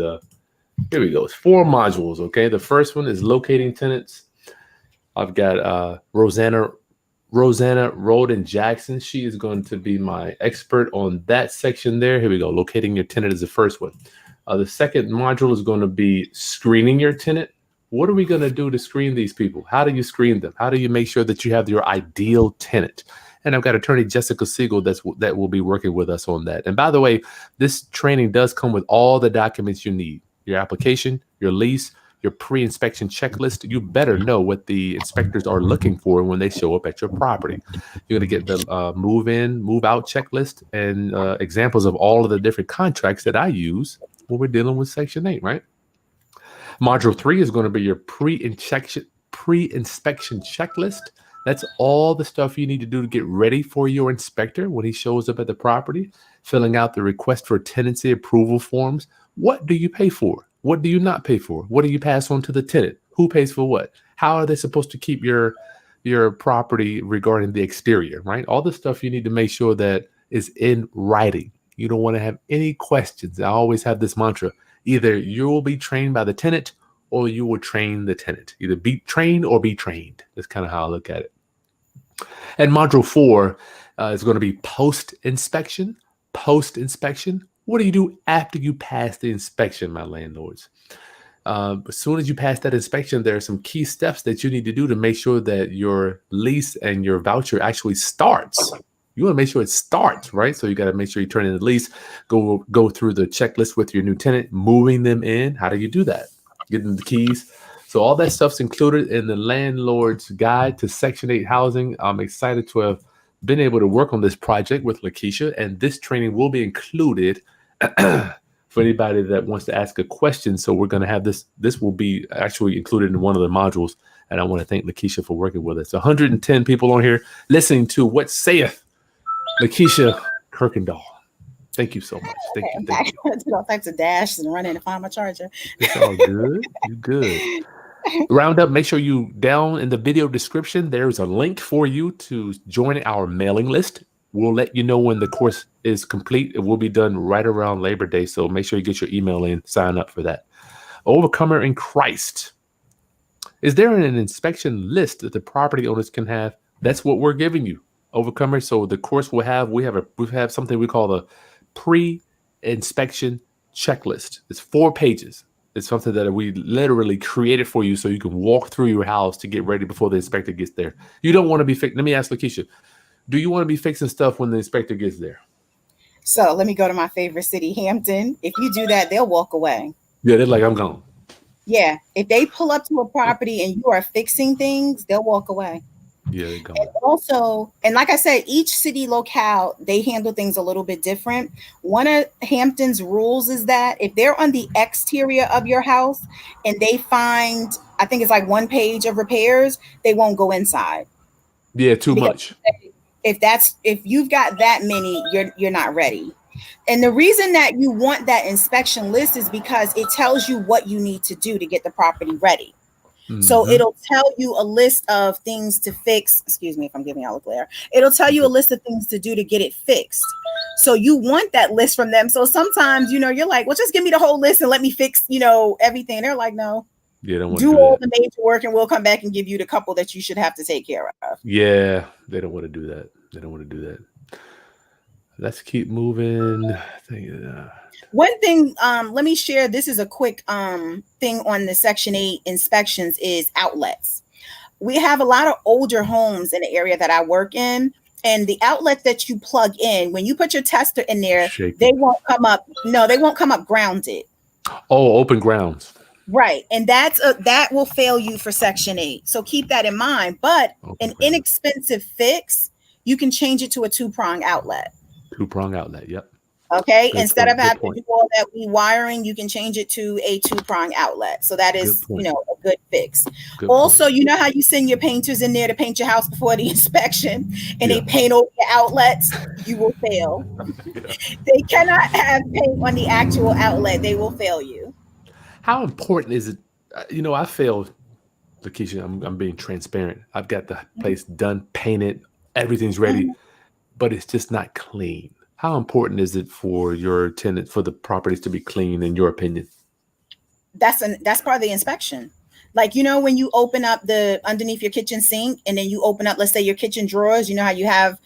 here we go. It's 4 modules, okay? The first one is locating tenants. I've got Rosanna Roden Jackson. She is going to be my expert on that section there. Here we go. Locating your tenant is the first one. The second module is going to be screening your tenant. What are we going to do to screen these people? How do you screen them? How do you make sure that you have your ideal tenant? And I've got attorney Jessica Siegel that will be working with us on that. And by the way, this training does come with all the documents you need. Your application, your lease, your pre-inspection checklist. You better know what the inspectors are looking for when they show up at your property. You're going to get the move-in, move-out checklist and examples of all of the different contracts that I use when we're dealing with Section 8, right? Module 3 is going to be your pre-inspection checklist. That's all the stuff you need to do to get ready for your inspector when he shows up at the property, filling out the request for tenancy approval forms. What do you pay for? What do you not pay for? What do you pass on to the tenant? Who pays for what? How are they supposed to keep your property regarding the exterior, right? All the stuff you need to make sure that is in writing. You don't want to have any questions. I always have this mantra. Either you will be trained by the tenant or you will train the tenant. Either be trained or be trained. That's kind of how I look at it. And module 4 is going to be post-inspection. Post-inspection. What do you do after you pass the inspection, my landlords? As soon as you pass that inspection, there are some key steps that you need to do to make sure that your lease and your voucher actually starts. You want to make sure it starts, right? So you got to make sure you turn in the lease, go through the checklist with your new tenant, moving them in. How do you do that? Getting the keys. So all that stuff's included in the Landlord's Guide to Section 8 housing. I'm excited to have been able to work on this project with Lakeisha, and this training will be included for anybody that wants to ask a question. So we're going to have this will be actually included in one of the modules, and I want to thank Lakeisha for working with us. 110 people on here listening to What Saith Lakeisha Kirkendall. Thank you so much. Thank you. I do all types of dashes and run in to find my charger. It's all good. You're good. Roundup, make sure you down in the video description, there's a link for you to join our mailing list. We'll let you know when the course is complete. It will be done right around Labor Day. So make sure you get your email in, sign up for that. Overcomer in Christ. Is there an inspection list that the property owners can have? That's what we're giving you, Overcomer. So the course we have something we call the pre-inspection checklist. It's 4 pages. It's something that we literally created for you so you can walk through your house to get ready before the inspector gets there. You don't want to be fixing. Let me ask Lakeisha, do you want to be fixing stuff when the inspector gets there? So let me go to my favorite city, Hampton. If you do that, they'll walk away. Yeah, they're like, I'm gone. Yeah. If they pull up to a property and you are fixing things, they'll walk away. Yeah, they're gone. And also, and like I said, each city locale, they handle things a little bit different. One of Hampton's rules is that if they're on the exterior of your house and they find, I think it's like 1 page of repairs, they won't go inside. Yeah, too much. If you've got that many, you're not ready. And the reason that you want that inspection list is because it tells you what you need to do to get the property ready. So it'll tell you a list of things to fix. Excuse me if I'm giving y'all a glare. It'll tell you a list of things to do to get it fixed. So you want that list from them. So sometimes, you're like, well, just give me the whole list and let me fix, everything. They're like, no, Yeah, don't want do to all that. the major work and we'll come back and give you the couple that you should have to take care of. Yeah, they don't want to do that. They don't want to do that. Let's keep moving. One thing, let me share. This is a quick thing on the Section 8 inspections is outlets. We have a lot of older homes in the area that I work in, and the outlets that you plug in, when you put your tester in there, they won't come up. No, they won't come up grounded. Oh, open grounds. Right. And that will fail you for Section 8. So keep that in mind. But an inexpensive fix, you can change it to a 2-prong outlet. 2-prong outlet. Yep. Okay. Instead of having to do all that rewiring, you can change it to a 2-prong outlet. So that is, a good fix. Also, you know how you send your painters in there to paint your house before the inspection and they paint over the outlets? You will fail. They cannot have paint on the actual outlet. They will fail you. How important is it? I failed, Lakeisha. I'm being transparent. I've got the place done, painted, everything's ready, but it's just not clean. How important is it for your tenant, for the properties to be clean, in your opinion? That's part of the inspection. Like, when you open up underneath your kitchen sink and then you open up, let's say, your kitchen drawers, how you have,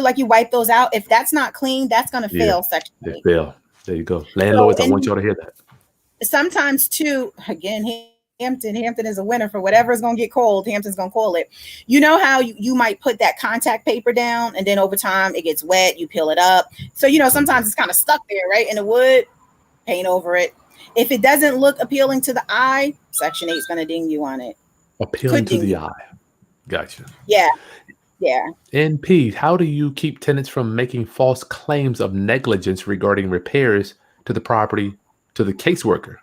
like you wipe those out. If that's not clean, that's going to fail Section 8. They fail. There you go. Landlords, I want y'all to hear that. Sometimes too, again, Hampton is a winner for whatever is going to get cold. Hampton's going to call it. You know how you might put that contact paper down and then over time it gets wet, you peel it up. So, sometimes it's kind of stuck there, right? In the wood, paint over it. If it doesn't look appealing to the eye, Section 8 is going to ding you on it. Appealing to the eye. Gotcha. Yeah. Yeah. NP, how do you keep tenants from making false claims of negligence regarding repairs to the property to the caseworker?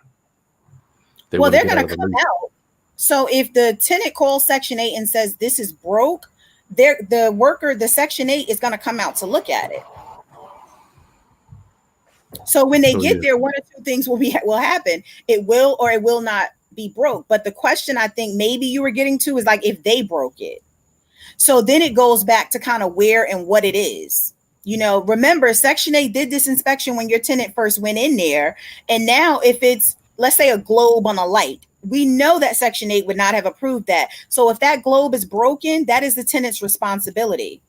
They're going to come out. So if the tenant calls Section 8 and says this is broke, the Section 8 is going to come out to look at it. So when they get there, one or two things will happen. It will or it will not be broke. But the question I think maybe you were getting to is like if they broke it. So then it goes back to kind of where and what it is. Remember, Section 8 did this inspection when your tenant first went in there. And now if it's, let's say, a globe on a light, we know that Section 8 would not have approved that. So if that globe is broken, that is the tenant's responsibility.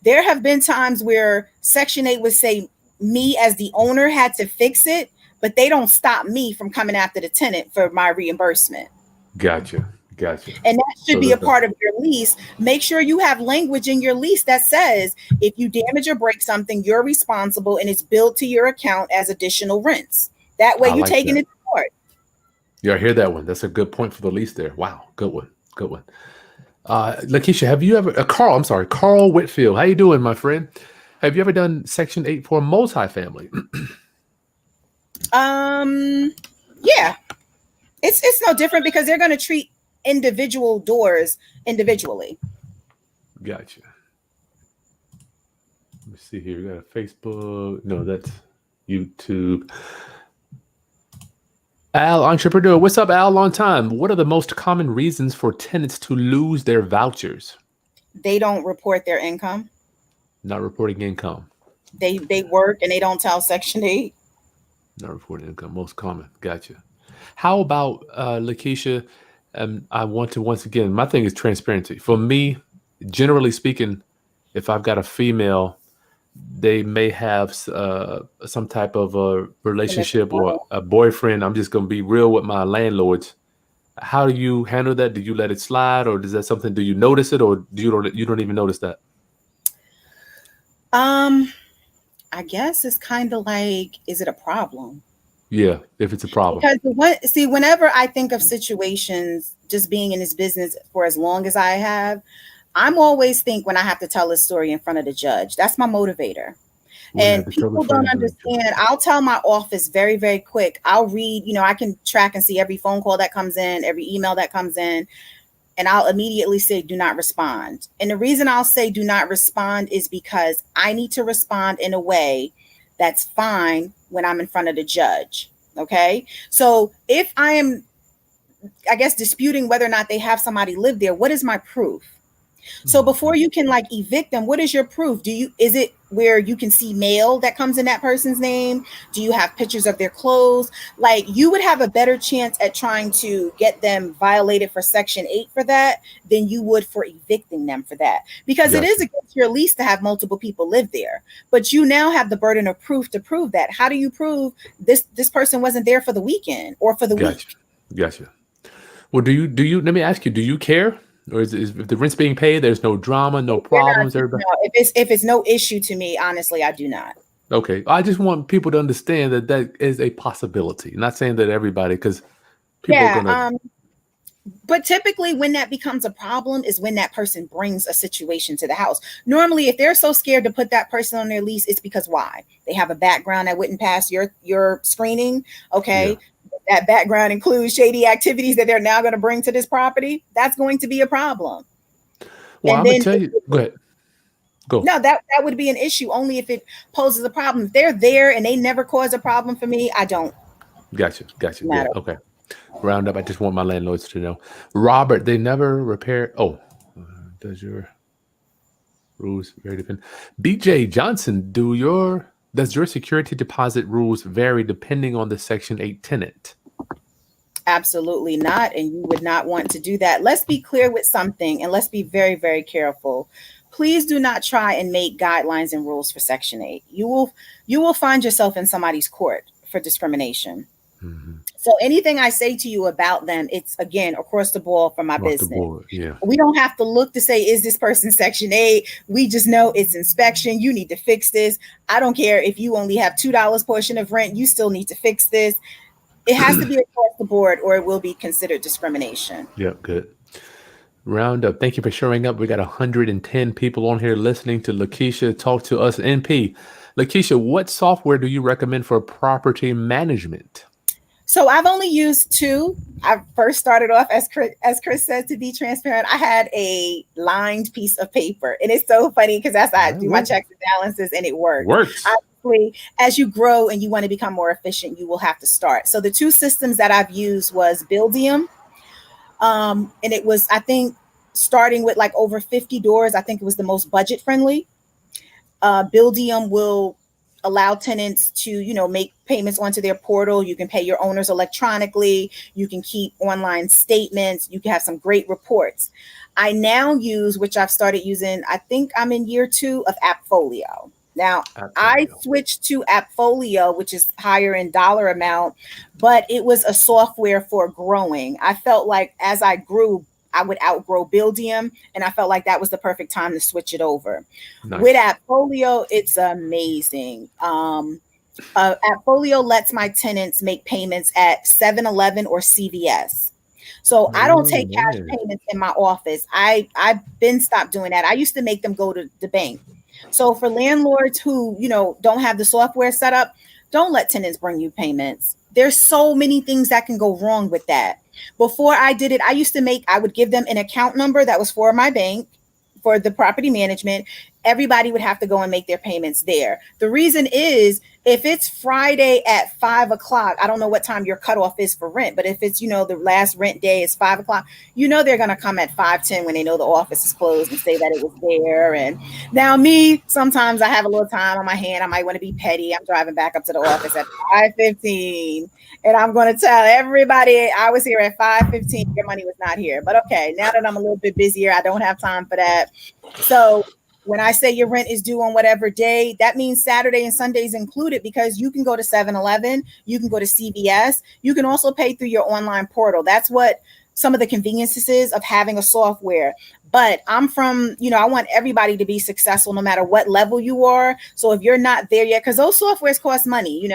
There have been times where Section 8 would say, me as the owner had to fix it, but they don't stop me from coming after the tenant for my reimbursement. Gotcha. And that should be a part of your lease. Make sure you have language in your lease that says if you damage or break something, you're responsible and it's billed to your account as additional rents. That way you're taking it to court. Yeah, I hear that one. That's a good point for the lease there. Wow. Good one. Lakeisha, have you ever, Carl Whitfield. How you doing, my friend? Have you ever done Section 8 for a multifamily? Yeah. It's no different because they're going to treat individual doors individually. Gotcha. Let me see here. We got a Facebook. No, that's YouTube. Al, entrepreneur. What's up, Al? Long time. What are the most common reasons for tenants to lose their vouchers? They don't report their income. Not reporting income. They work and they don't tell Section 8. Not reporting income. Most common. Gotcha. How about Lakeisha? I want to, once again, my thing is transparency. For me, generally speaking, if I've got a female, they may have some type of a relationship or a boyfriend. I'm just going to be real with my landlords. How do you handle that? Do you let it slide, or is that something? Do you notice it, or you don't even notice that? I guess it's kind of like, is it a problem? Yeah, if it's a problem. Because whenever I think of situations, just being in this business for as long as I have, I'm always think when I have to tell this story in front of the judge. That's my motivator. And people don't understand. I'll tell my office very, very quick. I'll read, I can track and see every phone call that comes in, every email that comes in. And I'll immediately say, do not respond. And the reason I'll say do not respond is because I need to respond in a way that's fine when I'm in front of the judge. Okay. So if I am I guess, disputing whether or not they have somebody live there. What is my proof? So before you can like evict them, what is your proof? Is it where you can see mail that comes in that person's name? Do you have pictures of their clothes? Like, you would have a better chance at trying to get them violated for Section 8 for that than you would for evicting them for that, because it is against your lease to have multiple people live there. But you now have the burden of proof to prove that. How do you prove this person wasn't there for the weekend or for the week? Gotcha. Well, do you? Let me ask you. Do you care? Or is if the rent's being paid, there's no drama, no problems? Everybody? No, if it's no issue to me, honestly, I do not. Okay. I just want people to understand that is a possibility. I'm not saying that everybody, because people are gonna. But typically when that becomes a problem is when that person brings a situation to the house. Normally, if they're so scared to put that person on their lease, it's because why? They have a background that wouldn't pass your screening. Okay. Yeah. That background includes shady activities that they're now going to bring to this property. That's going to be a problem. Well, I'm going to tell you. Go ahead. Go. No, that would be an issue only if it poses a problem. If they're there and they never cause a problem for me, I don't. Gotcha. Yeah, okay. Round up. I just want my landlords to know. Robert, they never repair. Oh, does your rules vary depend? BJ Johnson, does your security deposit rules vary depending on the Section 8 tenant? Absolutely not. And you would not want to do that. Let's be clear with something, and let's be very, very careful. Please do not try and make guidelines and rules for Section 8. You will find yourself in somebody's court for discrimination. Mm-hmm. So anything I say to you about them, it's again across the board for my business. Yeah. We don't have to look to say, is this person Section 8? We just know it's inspection. You need to fix this. I don't care if you only have $2 portion of rent. You still need to fix this. It has to be across the board, or it will be considered discrimination. Yep, good. Round up. Thank you for showing up. We got 110 people on here listening to Lakeisha talk to us. NP. Lakeisha, what software do you recommend for property management? So I've only used two. I first started off, as Chris said, to be transparent, I had a lined piece of paper. And it's so funny because that's how I do my checks and balances, and it works. Obviously, as you grow and you want to become more efficient, you will have to start. So the two systems that I've used was Buildium. And it was, I think, starting with like over 50 doors. I think it was the most budget friendly. Buildium will allow tenants to, make payments onto their portal. You can pay your owners electronically. You can keep online statements. You can have some great reports. I now use, which I've started using, I think I'm in year 2 of Appfolio. Now, I switched to Appfolio, which is higher in dollar amount, but it was a software for growing. I felt like as I grew, I would outgrow Buildium, and I felt like that was the perfect time to switch it over. Nice. With Appfolio, it's amazing. Appfolio lets my tenants make payments at 7-Eleven or CVS. So I don't take cash payments in my office. I've been stopped doing that. I used to make them go to the bank. So for landlords who, don't have the software set up, don't let tenants bring you payments. There's so many things that can go wrong with that. Before I did it, I would give them an account number that was for my bank, for the property management. Everybody would have to go and make their payments there. The reason is, if it's Friday at 5 o'clock, I don't know what time your cutoff is for rent, but if it's, the last rent day is 5 o'clock, they're going to come at 5:10 when they know the office is closed and say that it was there. And now sometimes I have a little time on my hand. I might want to be petty. I'm driving back up to the office at 5:15, and I'm going to tell everybody I was here at 5:15. Your money was not here. But okay, now that I'm a little bit busier, I don't have time for that. So when I say your rent is due on whatever day, that means Saturday and Sundays included, because you can go to 7-Eleven, you can go to CVS, you can also pay through your online portal. That's what some of the conveniences is of having a software. But I'm from, I want everybody to be successful no matter what level you are. So if you're not there yet, because those softwares cost money,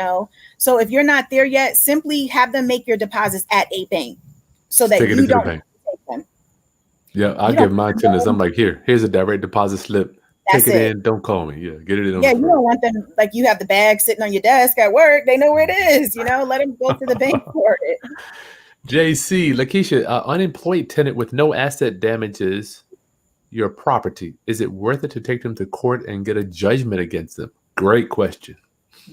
So if you're not there yet, simply have them make your deposits at a bank so that you don't take them. Yeah, I give my tenants, I'm like, here's a direct deposit slip. Take it in, don't call me. Yeah, get it in. Yeah, you don't want them, like you have the bag sitting on your desk at work. They know where it is, let them go to the bank for it. JC, Lakeisha, unemployed tenant with no asset damages your property. Is it worth it to take them to court and get a judgment against them? Great question.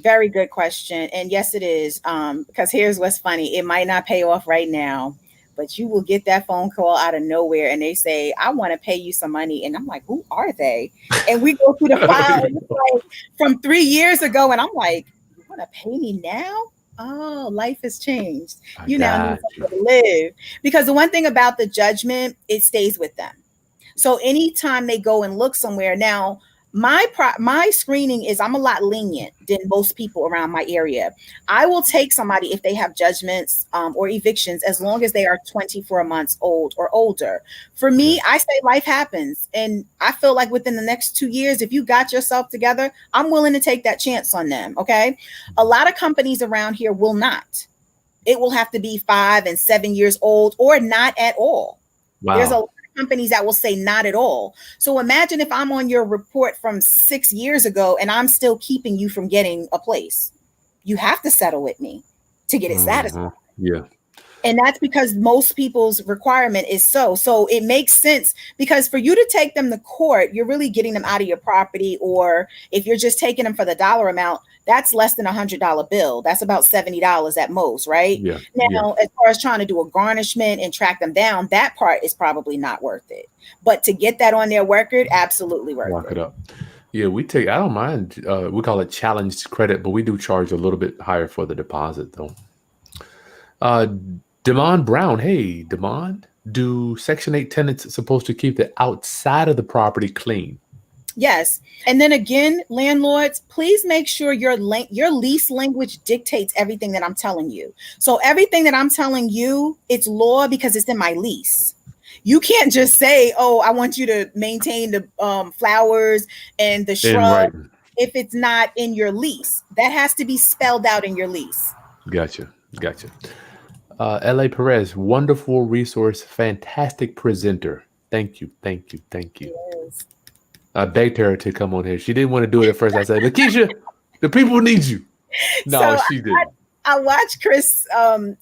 Very good question. And yes, it is. Because here's what's funny. It might not pay off right now, but you will get that phone call out of nowhere and they say, I want to pay you some money. And I'm like, who are they? And we go through the file and it's like from 3 years ago. And I'm like, you want to pay me now? Oh, life has changed. You now need somewhere to live. Because the one thing about the judgment, it stays with them. So anytime they go and look somewhere now, my screening is I'm a lot lenient than most people around my area. I will take somebody if they have judgments or evictions as long as they are 24 months old or older. For me, I say life happens. And I feel like within the next 2 years, if you got yourself together, I'm willing to take that chance on them. Okay. A lot of companies around here will not. It will have to be 5 and 7 years old or not at all. Wow. There's a lot of companies that will say not at all. So imagine if I'm on your report from 6 years ago and I'm still keeping you from getting a place. You have to settle with me to get it satisfied. Yeah. And that's because most people's requirement is so. So it makes sense because for you to take them to court, you're really getting them out of your property. Or if you're just taking them for the dollar amount, that's less than $100 bill. That's about $70 at most, right? Yeah. Now, as far as trying to do a garnishment and track them down, that part is probably not worth it. But to get that on their record, absolutely worth Lock it. it up. Yeah, I don't mind. We call it challenged credit, but we do charge a little bit higher for the deposit though. Damon Brown. Hey, Damon, do Section 8 tenants supposed to keep the outside of the property clean? Yes. And then again, landlords, please make sure your lease language dictates everything that I'm telling you. So everything that I'm telling you, it's law because it's in my lease. You can't just say, oh, I want you to maintain the flowers and the shrub if it's not in your lease. That has to be spelled out in your lease. Gotcha. L.A. Perez, wonderful resource, fantastic presenter. Thank you. Yes. I begged her to come on here. She didn't want to do it at first. I said, Lakeisha, the people need you. No, so she didn't. I watched Chris,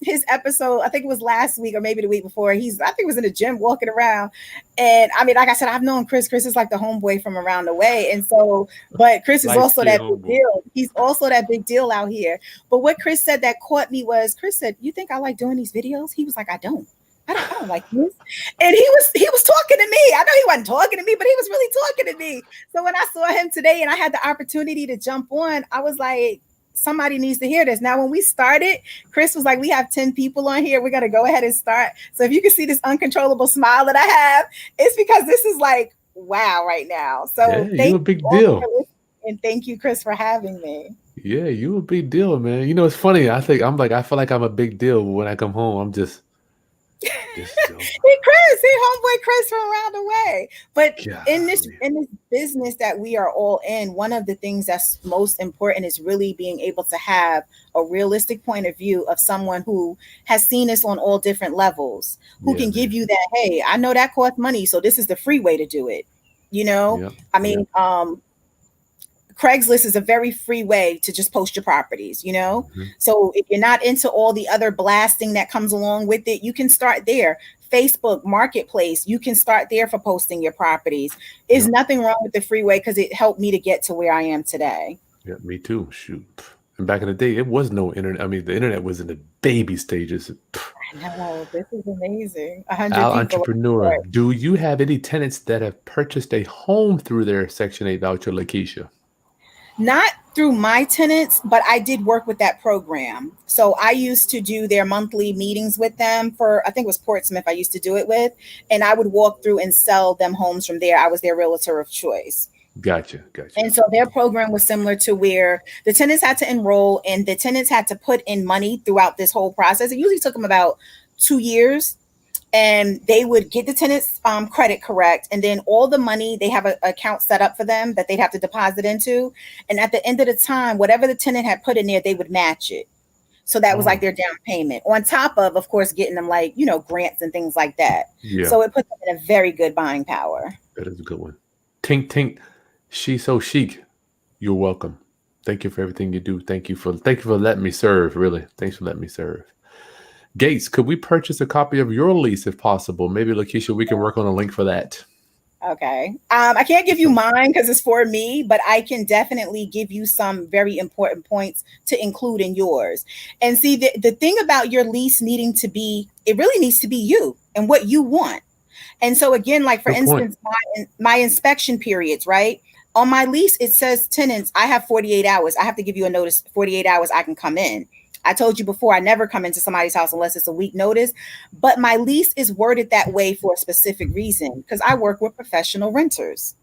his episode, I think it was last week or maybe the week before. I think he was in the gym walking around. And I mean, like I said, I've known Chris. Chris is like the homeboy from around the way. And so, but Chris is also that big deal. He's also that big deal out here. But what Chris said that caught me was, Chris said, you think I like doing these videos? He was like, I don't like this. And he was talking to me. I know he wasn't talking to me, but he was really talking to me. So when I saw him today and I had the opportunity to jump on, I was like, somebody needs to hear this. Now, when we started, Chris was like, we have 10 people on here. We're going to go ahead and start. So if you can see this uncontrollable smile that I have, it's because this is like, wow, right now. So you're a big deal. And thank you, Chris, for having me. Yeah, you a big deal, man. You know, it's funny. I feel like I'm a big deal, but when I come home, I'm just he homeboy Chris from around the way. But in this business that we are all in, one of the things that's most important is really being able to have a realistic point of view of someone who has seen this on all different levels, who can give you that, hey, I know that costs money, so this is the free way to do it. You know, I mean, Craigslist is a very free way to just post your properties, you know? So if you're not into all the other blasting that comes along with it, you can start there. Facebook Marketplace, you can start there for posting your properties. There's nothing wrong with the free way because it helped me to get to where I am today. Yeah, me too. Shoot. And back in the day, it was no internet. I mean, the internet was in the baby stages. I know. This is amazing. Al Entrepreneur, do you have any tenants that have purchased a home through their Section 8 voucher, Lakeisha? Not through my tenants, but I did work with that program. So I used to do their monthly meetings with them for, I think it was Portsmouth I used to do it with. And I would walk through and sell them homes from there. I was their realtor of choice. Gotcha. And so their program was similar to where the tenants had to enroll and the tenants had to put in money throughout this whole process. It usually took them about 2 years. And they would get the tenant's credit correct. And then all the money, they have an account set up for them that they'd have to deposit into. And at the end of the time, whatever the tenant had put in there, they would match it. So that was like their down payment on top of course, getting them like, you know, grants and things like that. Yeah. So it put them in a very good buying power. That is a good one. Tink, she's so chic. You're welcome. Thank you for everything you do. Thank you for letting me serve. Really. Thanks for letting me serve. Gates, could we purchase a copy of your lease if possible? Maybe, Lakeisha, we can work on a link for that. Okay. I can't give you mine because it's for me, but I can definitely give you some very important points to include in yours. And see, the thing about your lease needing to be, it really needs to be you and what you want. And so again, like for Good point. instance, my inspection periods, right? On my lease, it says tenants, I have 48 hours. I have to give you a notice, 48 hours I can come in. I told you before, I never come into somebody's house unless it's a week notice, but my lease is worded that way for a specific reason because I work with professional renters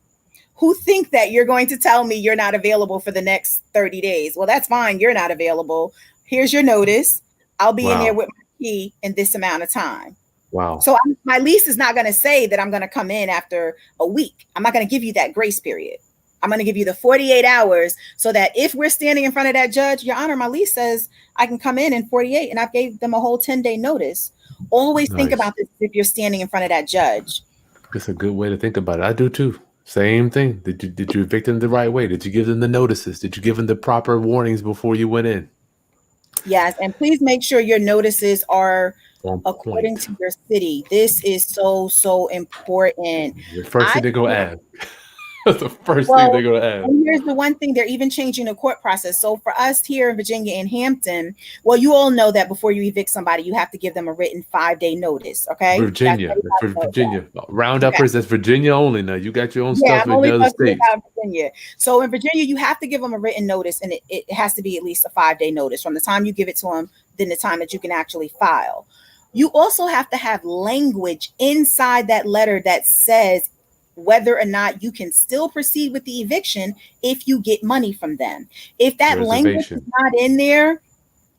who think that you're going to tell me you're not available for the next 30 days. Well, that's fine. You're not available. Here's your notice. I'll be in there with my key in this amount of time. Wow. So my lease is not going to say that I'm going to come in after a week. I'm not going to give you that grace period. I'm going to give you the 48 hours so that if we're standing in front of that judge, Your Honor, my lease says I can come in 48 and I've gave them a whole 10-day notice. Always think about this if you're standing in front of that judge. It's a good way to think about it. I do too. Same thing. Did you evict them the right way? Did you give them the notices? Did you give them the proper warnings before you went in? Yes, and please make sure your notices are according to your city. This is so important. The first thing they're going to ask. The first thing they're going to ask. And here's the one thing, they're even changing the court process. So for us here in Virginia and Hampton, well, you all know that before you evict somebody, you have to give them a written 5-day notice. Okay. Virginia. Rounduppers, that's Virginia only now. You got your own stuff in the other states. Virginia. So in Virginia, you have to give them a written notice, and it has to be at least a 5-day notice from the time you give it to them, then the time that you can actually file. You also have to have language inside that letter that says whether or not you can still proceed with the eviction if you get money from them. If that language is not in there,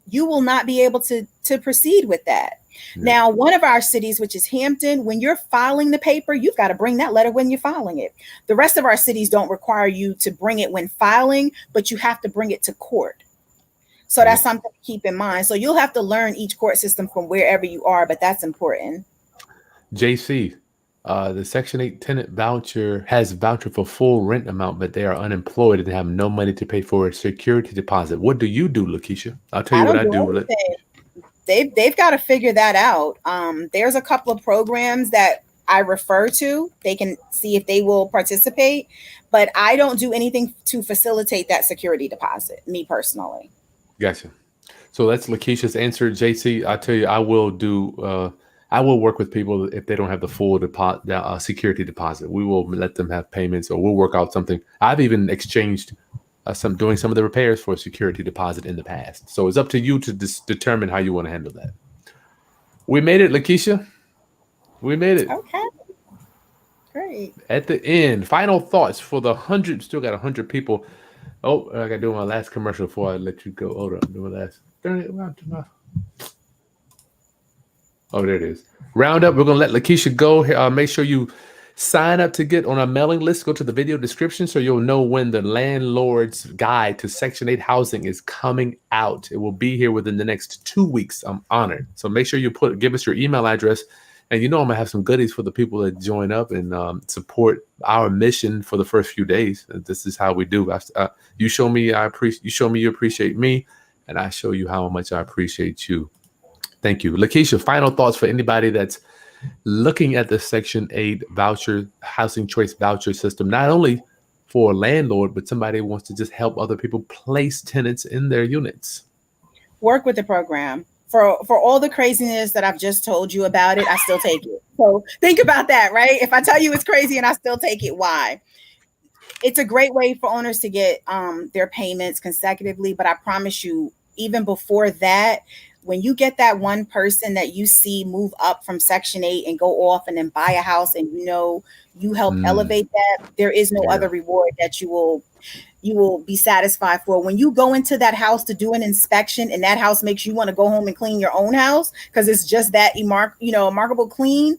you will not be able to proceed with that. Yeah. Now, one of our cities, which is Hampton, when you're filing the paper, you've got to bring that letter when you're filing it. The rest of our cities don't require you to bring it when filing, but you have to bring it to court. So that's something to keep in mind. So you'll have to learn each court system from wherever you are, but that's important. JC, the Section 8 tenant voucher has voucher for full rent amount, but they are unemployed and have no money to pay for a security deposit. What do you do, Lakeisha? I'll tell you what I do. They've got to figure that out. There's a couple of programs that I refer to. They can see if they will participate, but I don't do anything to facilitate that security deposit, me personally. Gotcha. So that's Lakeisha's answer. JC, I tell you, I will work with people if they don't have the full security deposit. We will let them have payments, or we'll work out something. I've even exchanged doing some of the repairs for a security deposit in the past. So it's up to you to determine how you want to handle that. We made it, Lakeisha. We made it. Okay. Great. At the end, final thoughts for the 100. Still got 100 people. Oh, I got to do my last commercial before I let you go. Hold up. Do my last. Oh, there it is. Roundup. We're going to let Lakeisha go. Make sure you sign up to get on our mailing list. Go to the video description so you'll know when the landlord's guide to Section 8 housing is coming out. It will be here within the next 2 weeks. I'm honored. So make sure you give us your email address. And I'm going to have some goodies for the people that join up and support our mission for the first few days. This is how we do. You show me you appreciate me, and I show you how much I appreciate you. Thank you. Lakeisha, final thoughts for anybody that's looking at the Section 8 voucher, housing choice voucher system, not only for a landlord, but somebody who wants to just help other people place tenants in their units. Work with the program. For all the craziness that I've just told you about it, I still take it. So think about that, right? If I tell you it's crazy and I still take it, why? It's a great way for owners to get their payments consecutively. But I promise you, even before that, when you get that one person that you see move up from Section 8 and go off and then buy a house, and you help elevate that, there is no other reward that you will be satisfied for. When you go into that house to do an inspection and that house makes you want to go home and clean your own house because it's just that remarkable clean,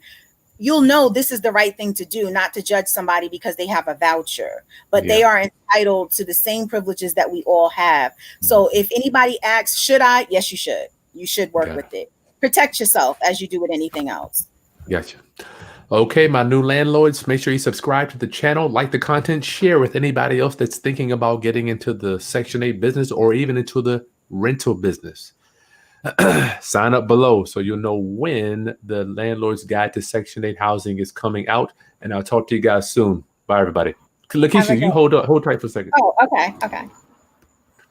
you'll know this is the right thing to do, not to judge somebody because they have a voucher, but they are entitled to the same privileges that we all have. So if anybody asks, should I? Yes, you should. You should work with it. Protect yourself as you do with anything else. Gotcha. Okay, my new landlords, make sure you subscribe to the channel, like the content, share with anybody else that's thinking about getting into the Section 8 business or even into the rental business. Sign up below so you'll know when the Landlord's Guide to Section 8 housing is coming out. And I'll talk to you guys soon. Bye, everybody. Lakeisha, you hold tight for a second. Oh, okay.